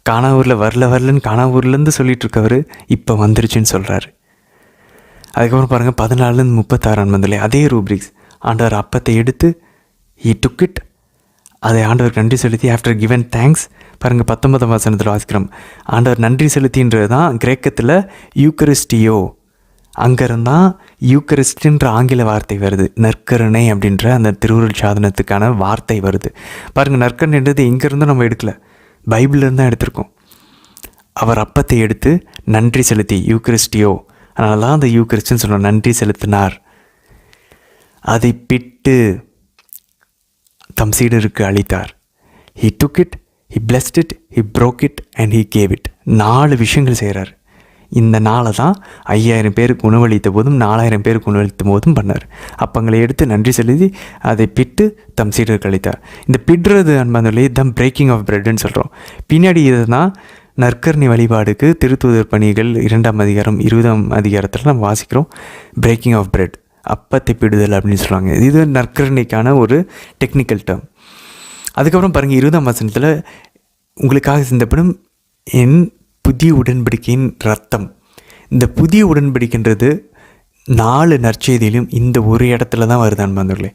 காணாவூரில் வரலன்னு காணாவூர்லேருந்து சொல்லிட்டு இருக்கவர் இப்போ வந்துருச்சுன்னு சொல்கிறாரு. அதுக்கப்புறம் பாருங்கள் 14லேருந்து 36 அன்பர்களே, அதே ரூப்ரிக்ஸ். ஆண்டவர் அப்பத்தை எடுத்து he took it, அதை ஆண்டவர் நன்றி செலுத்தி ஆஃப்டர் கிவன் தேங்க்ஸ். பாருங்கள் 19 வசனத்தில் வாசிக்கிறோம். ஆண்டவர் நன்றி செலுத்தின்றது தான் கிரேக்கத்தில் யூக்கரிஸ்டியோ. அங்கேருந்தான் யூக்கரிஸ்ட்ன்ற ஆங்கில வார்த்தை வருது. நற்கருணை அப்படின்ற அந்த திருவுருள் சாதனத்துக்கான வார்த்தை வருது. பாருங்கள், நற்கருணைன்றது எங்கேருந்தும் நம்ம எடுக்கல, பைபிள்லேருந்து தான் எடுத்திருக்கோம். அவர் அப்பத்தை எடுத்து நன்றி செலுத்தி யூக்கரிஸ்டியோ, அதனால தான் அந்த யூக்கரிஸ்ட்னு சொல்லுவோம், நன்றி செலுத்தினார். அதை பிட்டு தம் சீடருக்கு அளித்தார். he took it, he blessed it, he broke it and he gave it. 4 விஷயங்கள் செய்கிறார். இந்த நாளை தான் 5000 பேருக்கு உணவளித்த போதும் 4000 பேருக்கு உணவளித்த போதும் பண்ணார். அப்பங்களை எடுத்து நன்றி செலுத்தி அதை பிட்டு தம் சீடருக்கு அளித்தார். இந்த பிடுறது அன்பர்களே தம் பிரேக்கிங் ஆஃப் பிரெட்னு சொல்கிறோம். பின்னாடி இதை தான் நற்கருணை வழிபாடுக்கு திருத்தூதர் பணிகள் 2ஆம் அதிகாரம் 20ஆம் அதிகாரத்தில் நம்ம வாசிக்கிறோம். பிரேக்கிங் ஆஃப் பிரெட், அப்பத்தை பிடுதல் அப்படின்னு சொல்லுவாங்க. இது நற்கருணைக்கான ஒரு டெக்னிக்கல் டேர்ம். அதுக்கப்புறம் பாருங்கள் 20ஆம் வசனத்தில் உங்களுக்காக சிந்தப்படும் என் புதிய உடன்படிக்கையின் ரத்தம். இந்த புதிய உடன்படிக்கைன்றது 4 நற்செய்தியிலும் இந்த ஒரு இடத்துல தான் வருது அன்பர்களே.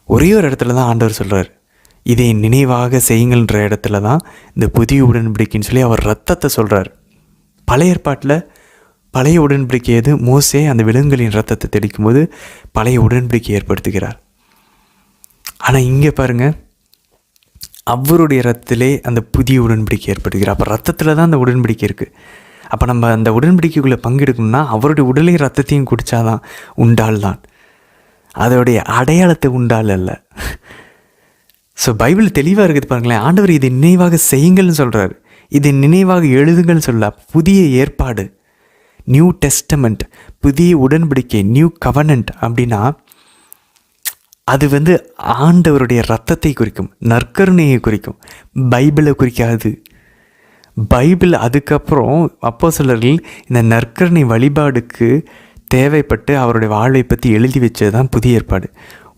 ஒரே ஒரு இடத்துல தான் ஆண்டவர் சொல்கிறார், இதை நினைவாக செய்யுங்கள்ன்ற இடத்துல தான் இந்த புதிய உடன்படிக்கைன்னு சொல்லி அவர் ரத்தத்தை சொல்கிறார். பழைய ஏற்பாட்டில் பழைய உடன்படிக்கை எது? மோசே அந்த விலங்குகளின் ரத்தத்தை தெளிக்கும் போது பழைய உடன்படிக்கை ஏற்படுத்துகிறார். ஆனால் இங்கே பாருங்கள், அவருடைய ரத்தத்திலே அந்த புதிய உடன்படிக்கை ஏற்படுத்துகிறார். அப்போ ரத்தத்தில் தான் அந்த உடன்படிக்கை இருக்குது. அப்போ நம்ம அந்த உடன்படிக்கைக்குள்ளே பங்கெடுக்கணும்னா அவருடைய உடலையும் ரத்தத்தையும் குடித்தாதான் உண்டால் தான். அதோடைய அடையாளத்தை உண்டால் அல்ல. ஸோ பைபிள் தெளிவாக இருக்குது பாருங்களேன். ஆண்டவர் இதை நினைவாக செய்யுங்கள்னு சொல்கிறார், இதை நினைவாக எழுதுங்கள்னு சொல்ல. புதிய ஏற்பாடு, நியூ டெஸ்டமெண்ட், புதிய உடன்படிக்கை, நியூ கவர்னன்ட் அப்படின்னா அது ஆண்டவருடைய ரத்தத்தை குறிக்கும், நற்கருணையை குறிக்கும், பைபிளை குறிக்காது. பைபிள் அதுக்கப்புறம் அப்போஸ்தலர்கள் இந்த நற்கருணை வழிபாடுக்கு தேவைப்பட்டு அவருடைய வாழ்வை பற்றி எழுதி வச்சது தான் புதிய ஏற்பாடு.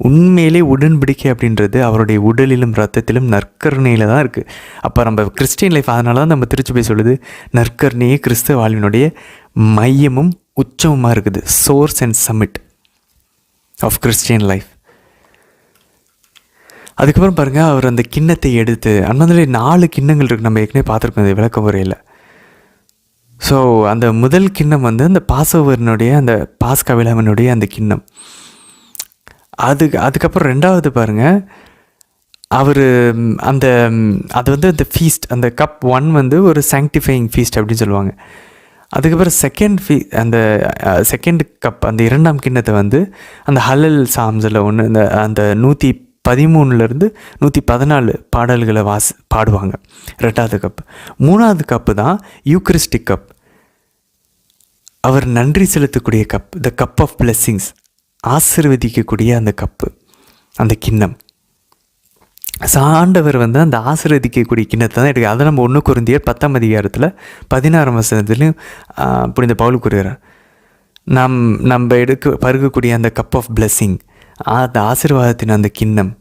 உண்மையிலே உடன்படிக்கை அப்படின்றது அவருடைய உடலிலும் ரத்தத்திலும் நற்கருணையில் தான் இருக்குது. அப்போ நம்ம கிறிஸ்டியன் லைஃப், அதனால தான் நம்ம திருச்சி போய் சொல்லுது நற்கருணையே கிறிஸ்தவ வாழ்வினுடைய மையமும் உச்சமுமாக இருக்குது. Source and summit of Christian life. அதுக்கப்புறம் பாருங்கள், அவர் அந்த கிண்ணத்தை எடுத்து, அண்ணாதிலே 4 கிண்ணங்கள் இருக்குது. நம்ம ஏற்கனவே பார்த்துருக்கோம் இந்த விளக்க உரையில். ஸோ அந்த முதல் கிண்ணம் அந்த பாசோவரனுடைய அந்த பாஸ்கா விழாவினுடைய அந்த கிண்ணம். அதுக்கப்புறம் 2வது பாருங்கள், அவர் அந்த அது அந்த ஃபீஸ்ட், அந்த கப் 1 ஒரு சாங்டிஃபையிங் ஃபீஸ்ட் அப்படின்னு சொல்லுவாங்க. அதுக்கப்புறம் அந்த செகண்ட் கப், அந்த 2ஆம் கிண்ணத்தை அந்த ஹலல் சாம்ஸில் அந்த 113லேருந்து 114 பாடல்களை பாடுவாங்க. 2வது கப். 3வது கப்பு தான் யூக்ரிஸ்டிக் கப், அவர் நன்றி செலுத்தக்கூடிய cup, the cup of blessings, ஆசீர்வதிக்கக்கூடிய அந்த கப்பு, அந்த கிண்ணம். ஆண்டவர் அந்த ஆசீர்வதிக்கக்கூடிய கிண்ணத்தை தான் எடுக்க. அதை நம்ம 1 கொரிந்தியர் 10ஆம் அதிகாரத்தில் 16ஆம் வசனத்துலையும் புனித பவுல் கூறுகிறார். நம்ம பருகக்கூடிய அந்த கப் ஆஃப் பிளெஸ்ஸிங், அந்த ஆசீர்வாதத்தின் அந்த கிண்ணம்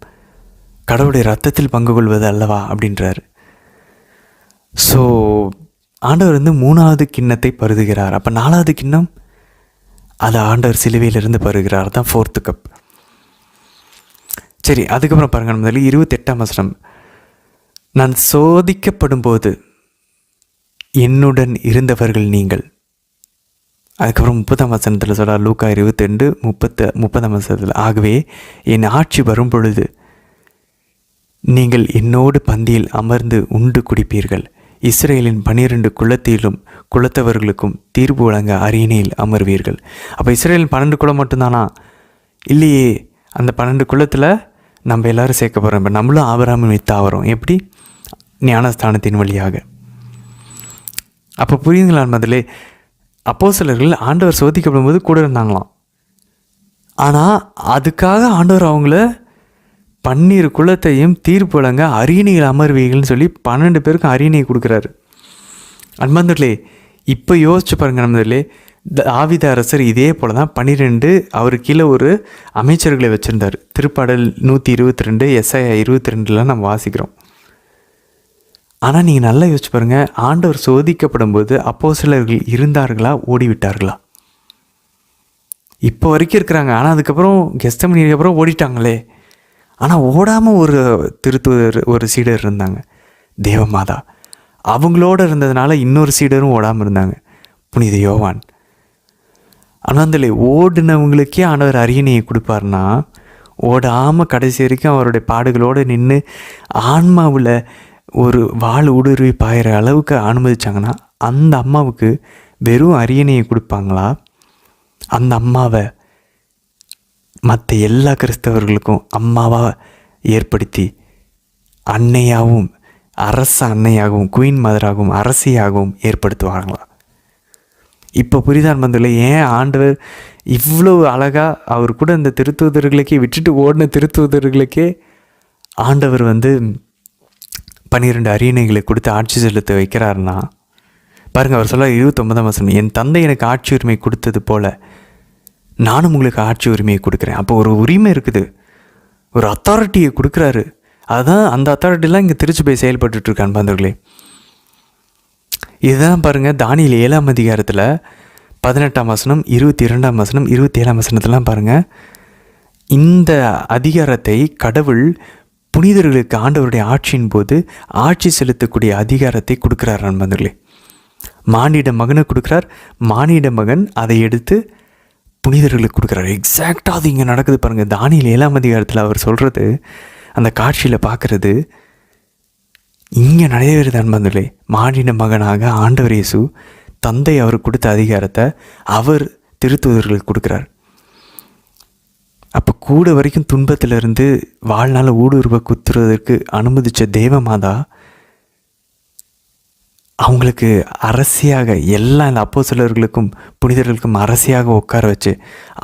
கடவுளுடைய ரத்தத்தில் பங்கு கொள்வது அல்லவா அப்படின்றார். ஸோ ஆண்டவர் 3வது கிண்ணத்தை பருதுகிறார். அப்போ 4வது கிண்ணம் அது ஆண்டவர் சிலுவையிலிருந்து பருகிறார், தான் 4th கப். சரி, அதுக்கப்புறம் பாருங்கள், முதல்ல 28ஆம் வசனம், நான் சோதிக்கப்படும் போது என்னுடன் இருந்தவர்கள் நீங்கள். அதுக்கப்புறம் 30ஆம் வசனத்தில் சொல்கிறார், லூக்கா 22:30ஆம் வசனத்தில், ஆகவே என் ஆட்சி வரும் பொழுது நீங்கள் என்னோடு பந்தியில் அமர்ந்து உண்டு குடிப்பீர்கள். இஸ்ரேலின் 12 குலத்தவர்களுக்கும் தீர்ப்பு வழங்க அரியணையில் அமர்வீர்கள். அப்போ இஸ்ரேலின் 12 குலம் மட்டும்தானா? இல்லையே, அந்த 12 குலத்தில் நம்ம எல்லோரும் சேர்க்க போகிறோம். இப்போ நம்மளும் ஆபிரகாமின் வித்தாகிறோம். எப்படி? ஞானஸ்தானத்தின் வழியாக. அப்போ புரியுதுங்களா? முதல்ல அப்போஸ்தலர்கள் ஆண்டவர் சோதிக்கப்படும் போது கூட இருந்தாங்களாம். ஆனால் அதுக்காக ஆண்டவர் அவங்கள 12 குலத்தையும் தீர்ப்பு வழங்க அரியணையில் அமர்வீர்கள்னு சொல்லி 12 பேருக்கும் அரியணையை கொடுக்குறாரு. அன்பர்களே, இப்போ யோசிச்சு பாருங்கள். நம்மதிலே தாவீது அரசர் இதே போல் தான் 12 அவர் கீழே ஒரு அமைச்சர்களை வச்சுருந்தார். திருப்பாடல் 122, எஸ்ஐயா 22 நம்ம வாசிக்கிறோம். ஆனால் நீங்கள் நல்லா யோசிச்சு பாருங்கள், ஆண்டவர் சோதிக்கப்படும் போது அப்போஸ்தலர்கள் இருந்தார்களா, ஓடிவிட்டார்களா? இப்போ வரைக்கும் இருக்கிறாங்க, ஆனால் அதுக்கப்புறம் கெத்செமனிக்கு அப்புறம் ஓடிட்டாங்களே. ஆனால் ஓடாமல் ஒரு திருத்தூதர், ஒரு சீடர் இருந்தாங்க, தேவமாதா. அவங்களோட இருந்ததுனால இன்னொரு சீடரும் ஓடாமல் இருந்தாங்க, புனித யோவான். ஆனால் அந்த ஓடினவங்களுக்கே ஆண்டவர் அரியணையை கொடுப்பார்னா, ஓடாமல் கடைசி வரைக்கும் அவருடைய பாடுகளோடு நின்று ஆன்மாவில் ஒரு வாள் ஊடுருவி பாயிற அளவுக்கு அனுமதிச்சாங்கன்னா, அந்த அம்மாவுக்கு வெறும் அரியணையை கொடுப்பாங்களா? அந்த அம்மாவை மற்ற எல்லா கிறிஸ்தவர்களுக்கும் அம்மாவாக ஏற்படுத்தி அன்னையாகவும், அரச அன்னையாகவும், குயின் மதராகவும், அரசியாகவும் ஏற்படுத்துவாங்களா? இப்போ புரிதான் பந்தல, ஏன் ஆண்டவர் இவ்வளவு அழகாக அவர் கூட இந்த திருத்தூதர்களுக்கே விட்டுட்டு ஓடின திருத்தூதர்களுக்கே ஆண்டவர் 12 அரியணைகளை கொடுத்து ஆட்சி செலுத்த வைக்கிறாருன்னா பாருங்கள். அவர் சொல்ல 29ஆம் வசனம், என் தந்தை எனக்கு ஆட்சி உரிமை கொடுத்தது போல நானும் உங்களுக்கு ஆட்சி உரிமையை கொடுக்குறேன். அப்போ ஒரு உரிமை இருக்குது, ஒரு அத்தாரிட்டியை கொடுக்குறாரு. அதுதான் அந்த அத்தாரிட்டிலாம் இங்கே திருச்சி போய் செயல்பட்டுருக்கான் பாந்தர்களே. இதுதான் பாருங்கள், தானியேல் 7ஆம் அதிகாரத்தில் 18ஆம் வசனம், 22ஆம் வசனம், 27ஆம் வசனத்துலாம் பாருங்கள். இந்த அதிகாரத்தை கடவுள் புனிதர்களுக்கு ஆண்டவருடைய ஆட்சியின் போது ஆட்சி செலுத்தக்கூடிய அதிகாரத்தை கொடுக்குறார் நண்பர்களே. மானிட மகனை கொடுக்குறார், மானிட மகன் அதை எடுத்து புனிதர்களுக்கு கொடுக்குறாரு. எக்ஸாக்டாக அது இங்கே நடக்குது பாருங்கள். தானியேல் 7ஆம் அதிகாரத்தில் அவர் சொல்கிறது, அந்த காட்சியில் பார்க்குறது இங்கே நிறைவேறுது நண்பர்களே. மானிட மகனாக ஆண்டவர் இயேசு தந்தை அவர் கொடுத்த அதிகாரத்தை அவர் திருத்தூதர்களுக்கு கொடுக்குறார். அப்போ கூட வரைக்கும் துன்பத்திலிருந்து வாழ்நாள் ஊடுருவ குத்துறதற்கு அனுமதித்த தேவமாதா அவங்களுக்கு அரசியாக, எல்லா இந்த அப்போஸ்தலர்களுக்கும் புனிதர்களுக்கும் அரசியாக உட்கார வச்சு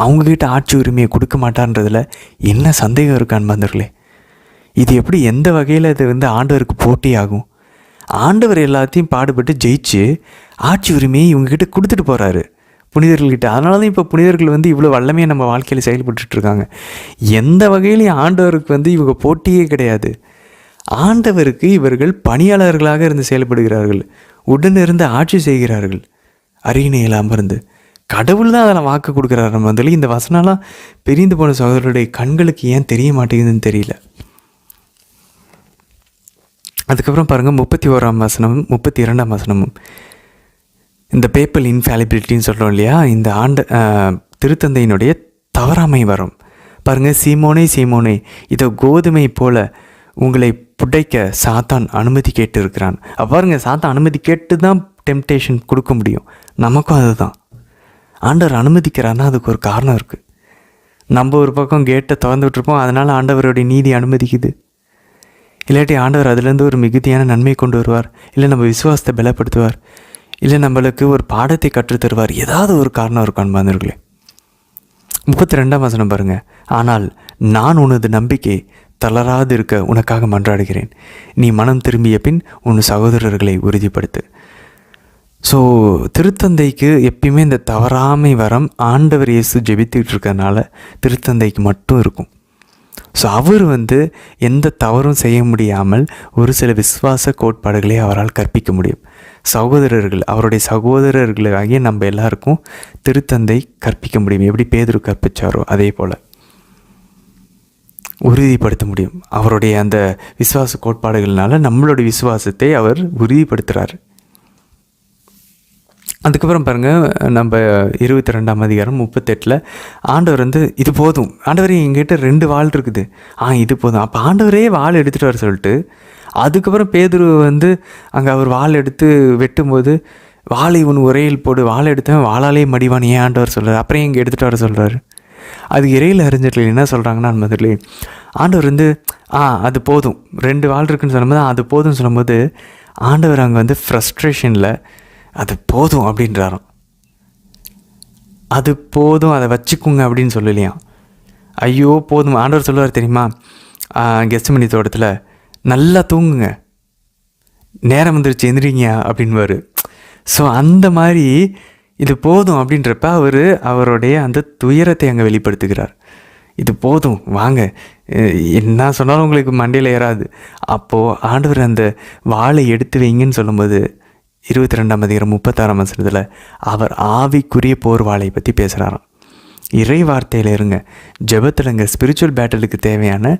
அவங்கக்கிட்ட ஆட்சி உரிமையை கொடுக்க மாட்டான்றதில் என்ன சந்தேகம் இருக்கு அன்பர்களே? இது எப்படி, எந்த வகையில் இது ஆண்டவருக்கு போட்டியாகும்? ஆண்டவர் எல்லாத்தையும் பாடுபட்டு ஜெயிச்சு ஆட்சி உரிமையை இவங்ககிட்ட கொடுத்துட்டு போகிறாரு புனிதர்கள்கிட்ட. அதனால தான் இப்போ புனிதர்கள் இவ்வளோ வல்லமையாக நம்ம வாழ்க்கையில் செயல்பட்டுருக்காங்க. எந்த வகையிலையும் ஆண்டவருக்கு இவங்க போட்டியே கிடையாது. ஆண்டவருக்கு இவர்கள் பணியாளர்களாக இருந்து செயல்படுகிறார்கள், உடனிருந்து ஆட்சி செய்கிறார்கள். அரியணையில் அமர்ந்து கடவுள் தான் அதில் வாக்கு கொடுக்குறாரு. நம்ம இந்த வசனம்லாம் பிரிந்து போன சகோதரருடைய கண்களுக்கு ஏன் தெரிய மாட்டேங்குதுன்னு தெரியல. அதுக்கப்புறம் பாருங்கள், 31ஆம் வசனமும் 32ஆம் வசனமும் இந்த பேப்பல் இன்ஃபாலிபிலிட்டின்னு சொல்கிறோம் இல்லையா, இந்த திருத்தந்தையினுடைய தவறாமை வரும் பாருங்கள். சீமோனே சீமோனே, இதோ கோதுமை போல உங்களை புடைக்க சாத்தான் அனுமதி கேட்டு இருக்கிறான். பாருங்க, சாத்தான் அனுமதி கேட்டு தான் டெம்டேஷன் கொடுக்க முடியும். நமக்கும் அதுதான் ஆண்டவர் அனுமதிக்கிறான்னா அதுக்கு ஒரு காரணம் இருக்குது. நம்ம ஒரு பக்கம் கேட்டை திறந்து விட்டுருப்போம், அதனால் ஆண்டவருடைய நீதி அனுமதிக்குது. இல்லாட்டி ஆண்டவர் அதுலேருந்து ஒரு மிகுதியான நன்மை கொண்டு வருவார், இல்லை நம்ம விசுவாசத்தை பலப்படுத்துவார், இல்லை நம்மளுக்கு ஒரு பாடத்தை கற்றுத்தருவார். ஏதாவது ஒரு காரணம் இருக்கும் அன்பானவர்களே. 32ஆம் வசனம் பாருங்கள். ஆனால் நான் உனது நம்பிக்கை தளராது இருக்க உனக்காக மன்றாடுகிறேன். நீ மனம் திரும்பிய பின் உன் சகோதரர்களை உறுதிப்படுத்து. ஸோ திருத்தந்தைக்கு எப்பயுமே இந்த தவறாமை வரம் ஆண்டவர் இயேசு ஜெபித்துக்கிட்டு இருக்கறனால திருத்தந்தைக்கு மட்டும் இருக்கும். ஸோ அவர் எந்த தவறும் செய்ய முடியாமல் ஒரு சில விசுவாச கோட்பாடுகளை அவரால் கற்பிக்க முடியும். சகோதரர்கள், அவருடைய சகோதரர்களாகிய நம்ம எல்லாருக்கும் திருத்தந்தை கற்பிக்க முடியும். எப்படி பேதுரு கற்பிச்சாரோ அதே போல் உறுதிப்படுத்த முடியும். அவருடைய அந்த விசுவாச கோட்பாடுகள்னால நம்மளுடைய விசுவாசத்தை அவர் உறுதிப்படுத்துகிறார். அதுக்கப்புறம் பாருங்கள், நம்ம 22ஆம் அதிகாரம் 38 ஆண்டவர் இது போதும், ஆண்டவரே எங்கிட்ட 2 வாள் இருக்குது, இது போதும். அப்போ ஆண்டவரே வாள் எடுத்துகிட்டு வர சொல்லிட்டு அதுக்கப்புறம் பேதுரு அங்கே அவர் வாள் எடுத்து வெட்டும்போது வாளை உன் உரையில் போடு, வாளை எடுத்தவன் வாளாலே மடிவான் ஏன் ஆண்டவர் சொல்கிறார்? அப்புறம் இங்கே எடுத்துகிட்டு வர சொல்கிறாரு. அது இறையில் அறிஞர்கள் என்ன சொல்கிறாங்கன்னா, முதல்ல ஆண்டவர் அது போதும், 2 வாள் இருக்குன்னு சொல்லும்போது அது போதும்னு சொல்லும்போது ஆண்டவர் அங்கே ஃப்ரஸ்ட்ரேஷனில் அது போதும் அப்படின்றாராம். அது போதும், அதை வச்சுக்குங்க அப்படின்னு சொல்லலையாம். ஐயோ போதும். ஆண்டவர் சொல்லுவார் தெரியுமா, கெத்செமனி தோட்டத்தில், நல்லா தூங்குங்க, நேரம் வந்துருச்சு எந்திரிங்க அப்படின்வார். ஸோ அந்த மாதிரி இது போதும் அப்படின்றப்ப அவருடைய அந்த துயரத்தை அங்கே வெளிப்படுத்துகிறார். இது போதும், வாங்க, என்ன சொன்னாலும் உங்களுக்கு மண்டையில் ஏறாது. அப்போது ஆண்டவர் அந்த வாளை எடுத்து வைங்கன்னு சொல்லும்போது 22ஆம் அதிகாரம் 36ஆம் வசனத்தில் அவர் ஆவிக்குரிய போர் வாளை பற்றி பேசுகிறாராம். இறை வார்த்தையில் இருங்க, ஜெபத்திலங்க ஸ்பிரிச்சுவல் பேட்டலுக்கு தேவையான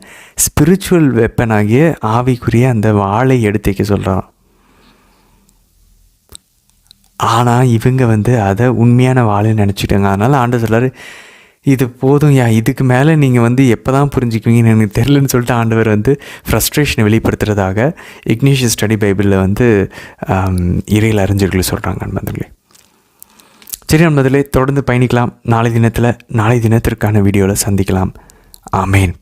ஸ்பிரிச்சுவல் வெப்பனாகிய ஆவிக்குரிய அந்த வாளை எடுத்து வைக்க சொல்கிறான். ஆனால் இவங்க அதை உண்மையான வாளைன்னு நினச்சிட்டாங்க. அதனால் ஆண்டவர் சொல்கிறார், இது போதும் யா, இதுக்கு மேலே நீங்கள் எப்போ தான் புரிஞ்சுக்குவீங்கன்னு எனக்கு தெரிலன்னு சொல்லிட்டு ஆண்டவர் ஃப்ரஸ்ட்ரேஷனை வெளிப்படுத்துறதாக இக்னேஷியஸ் ஸ்டடி பைபிளில் இறையில் அறிஞர்கள் சொல்கிறாங்க நண்பர்களே. சரி நண்பர்களே, தொடர்ந்து பயணிக்கலாம். நாளை தினத்திற்கான வீடியோவில் சந்திக்கலாம். ஆமேன்.